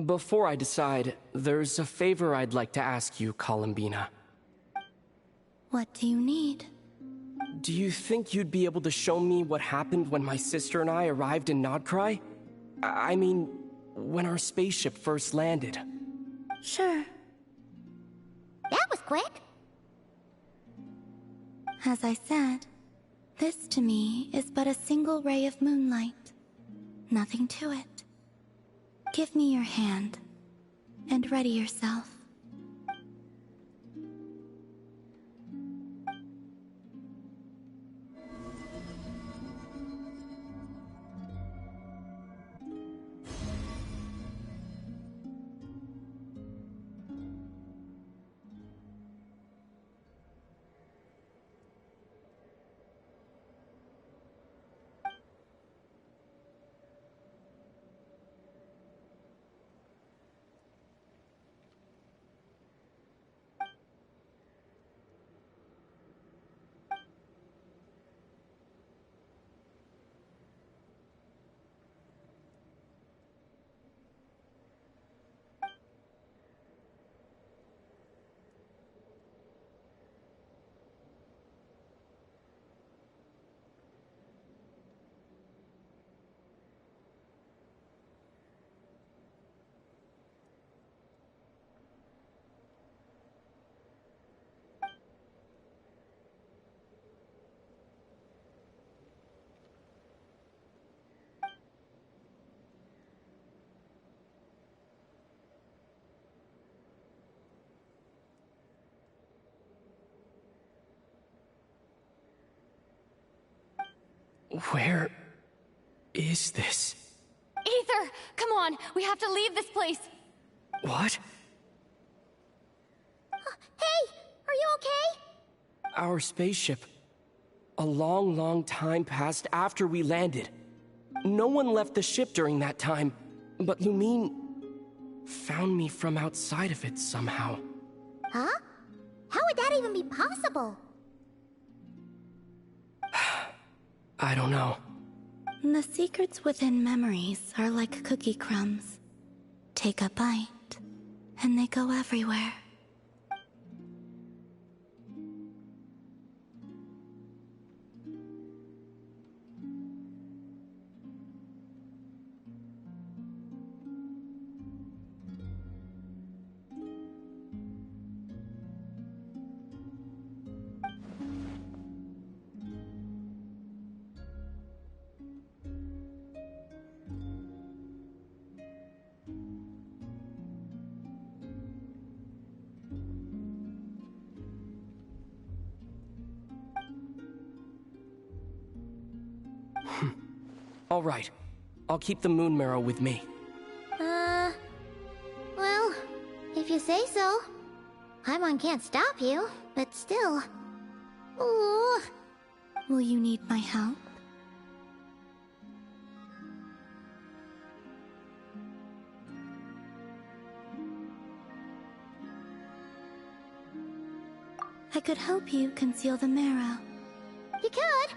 S22: Before I decide, there's a favor I'd like to ask you, Columbina.
S10: What do you need?
S22: Do you think you'd be able to show me what happened when my sister and I arrived in Nodcry? I mean, when our spaceship first landed.
S10: Sure.
S11: That was quick.
S10: As I said, this to me is but a single ray of moonlight. Nothing to it. Give me your hand, and ready yourself.
S22: Where is this?
S1: Ether, come on, we have to leave this place.
S22: What?
S11: Hey, are you okay?
S22: Our spaceship. A long, long time passed after we landed. No one left the ship during that time, but Lumine found me from outside of it somehow.
S11: Huh? How would that even be possible?
S22: I don't know.
S10: The secrets within memories are like cookie crumbs. Take a bite, and they go everywhere.
S22: All right. I'll keep the moon marrow with me.
S11: Well, if you say so. Paimon can't stop you, but still. Ooh.
S10: Will you need my help? I could help you conceal the marrow.
S11: You could?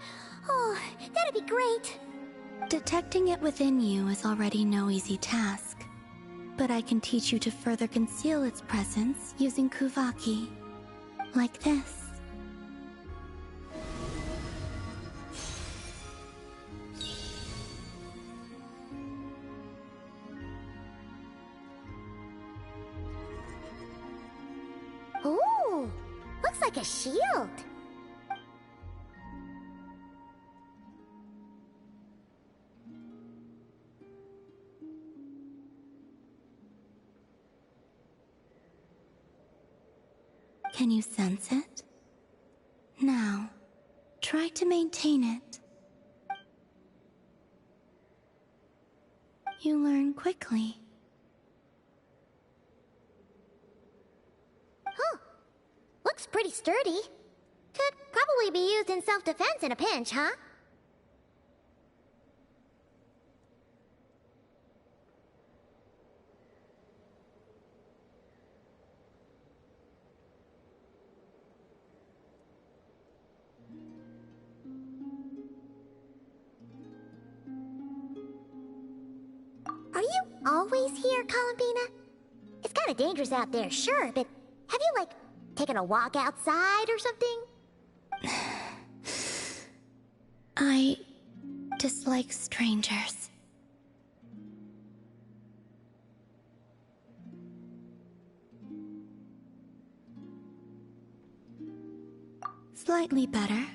S11: Oh, that'd be great.
S10: Detecting it within you is already no easy task. But I can teach you to further conceal its presence using Kuvaki. Like this.
S11: Ooh, looks like a shield.
S10: Can you sense it? Now, try to maintain it. You learn quickly.
S11: Huh. Looks pretty sturdy. Could probably be used in self-defense in a pinch, huh? Are you always here, Columbina? It's kind of dangerous out there, sure, but have you, like, taken a walk outside or something?
S10: I dislike strangers. Slightly better.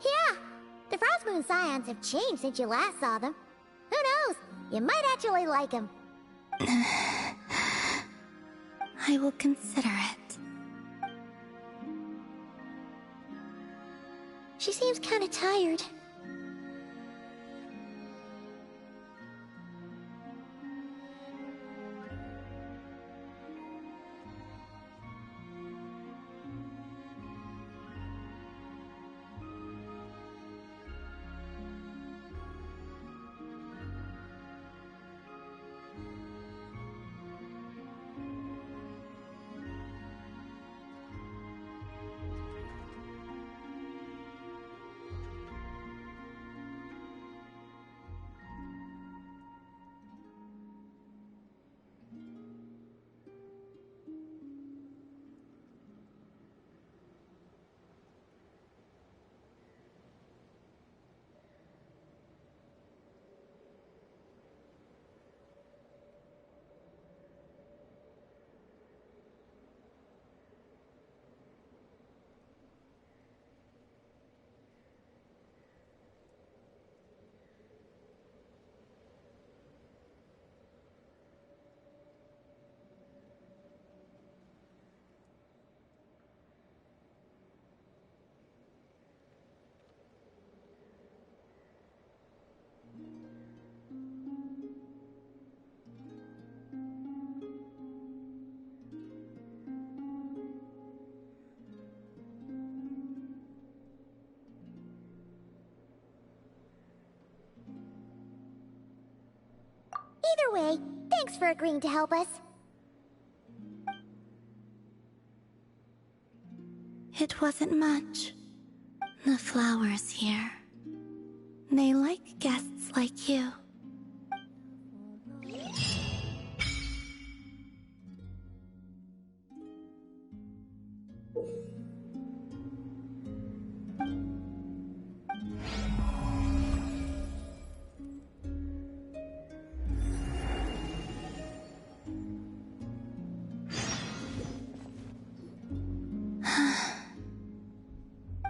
S11: Yeah, the Frost Moon Scions have changed since you last saw them. Who knows? You might actually like them.
S10: I will consider it.
S11: She seems kind of tired. Either way, thanks for agreeing to help us.
S10: It wasn't much. The flowers here. They like guests like you.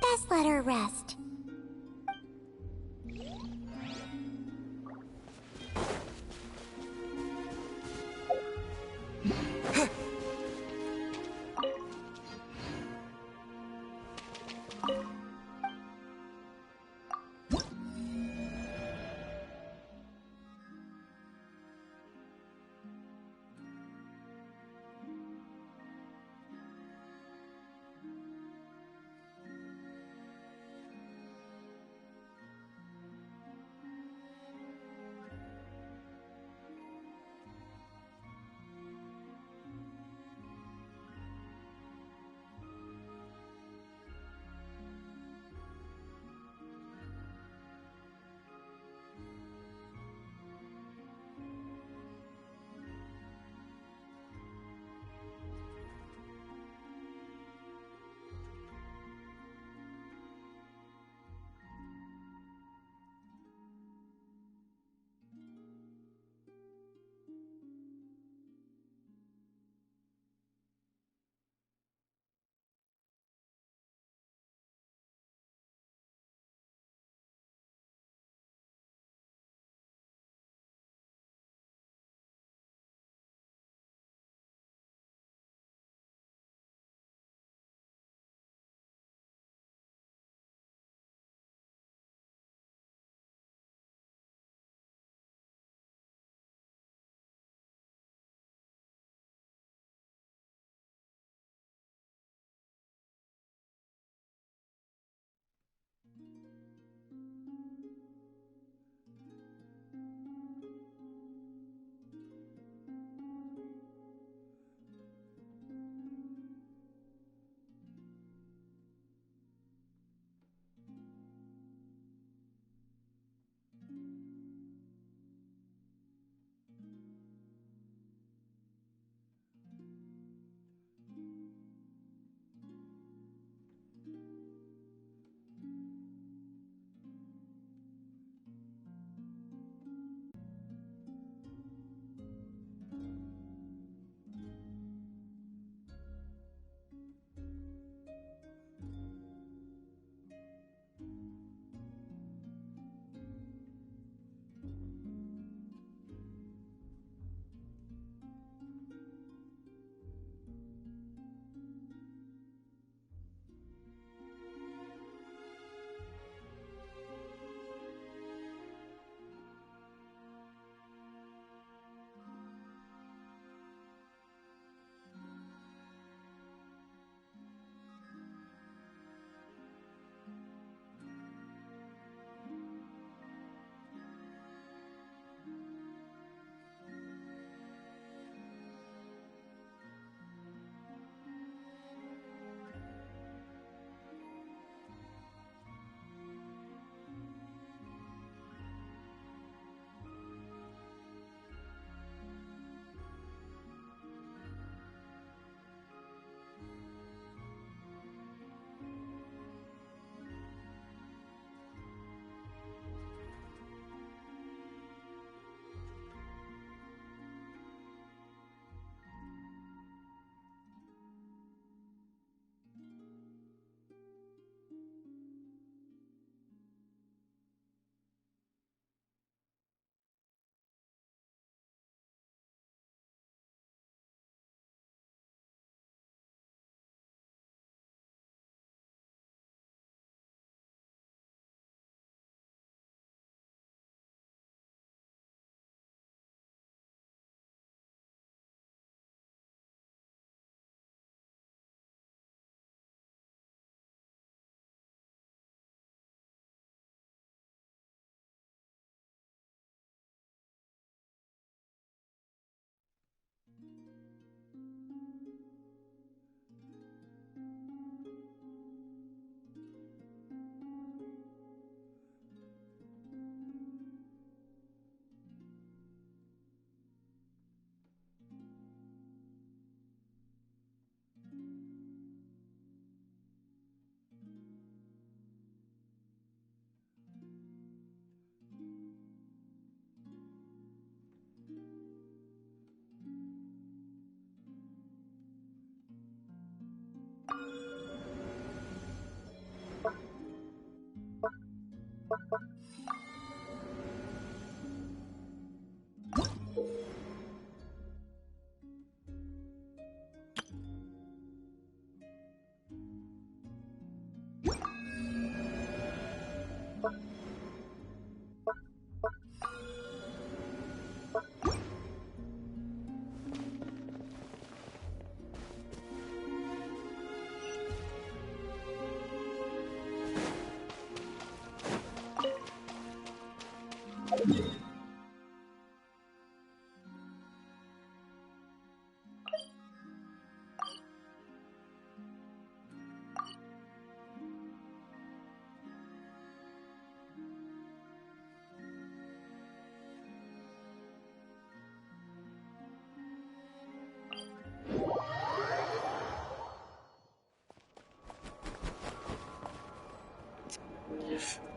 S11: Best let her rest.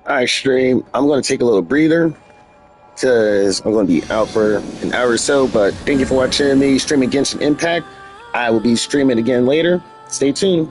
S3: All right, stream. I'm going to take a little breather because I'm going to be out for an hour or so. But thank you for watching me streaming Genshin Impact. I will be streaming again later. Stay tuned.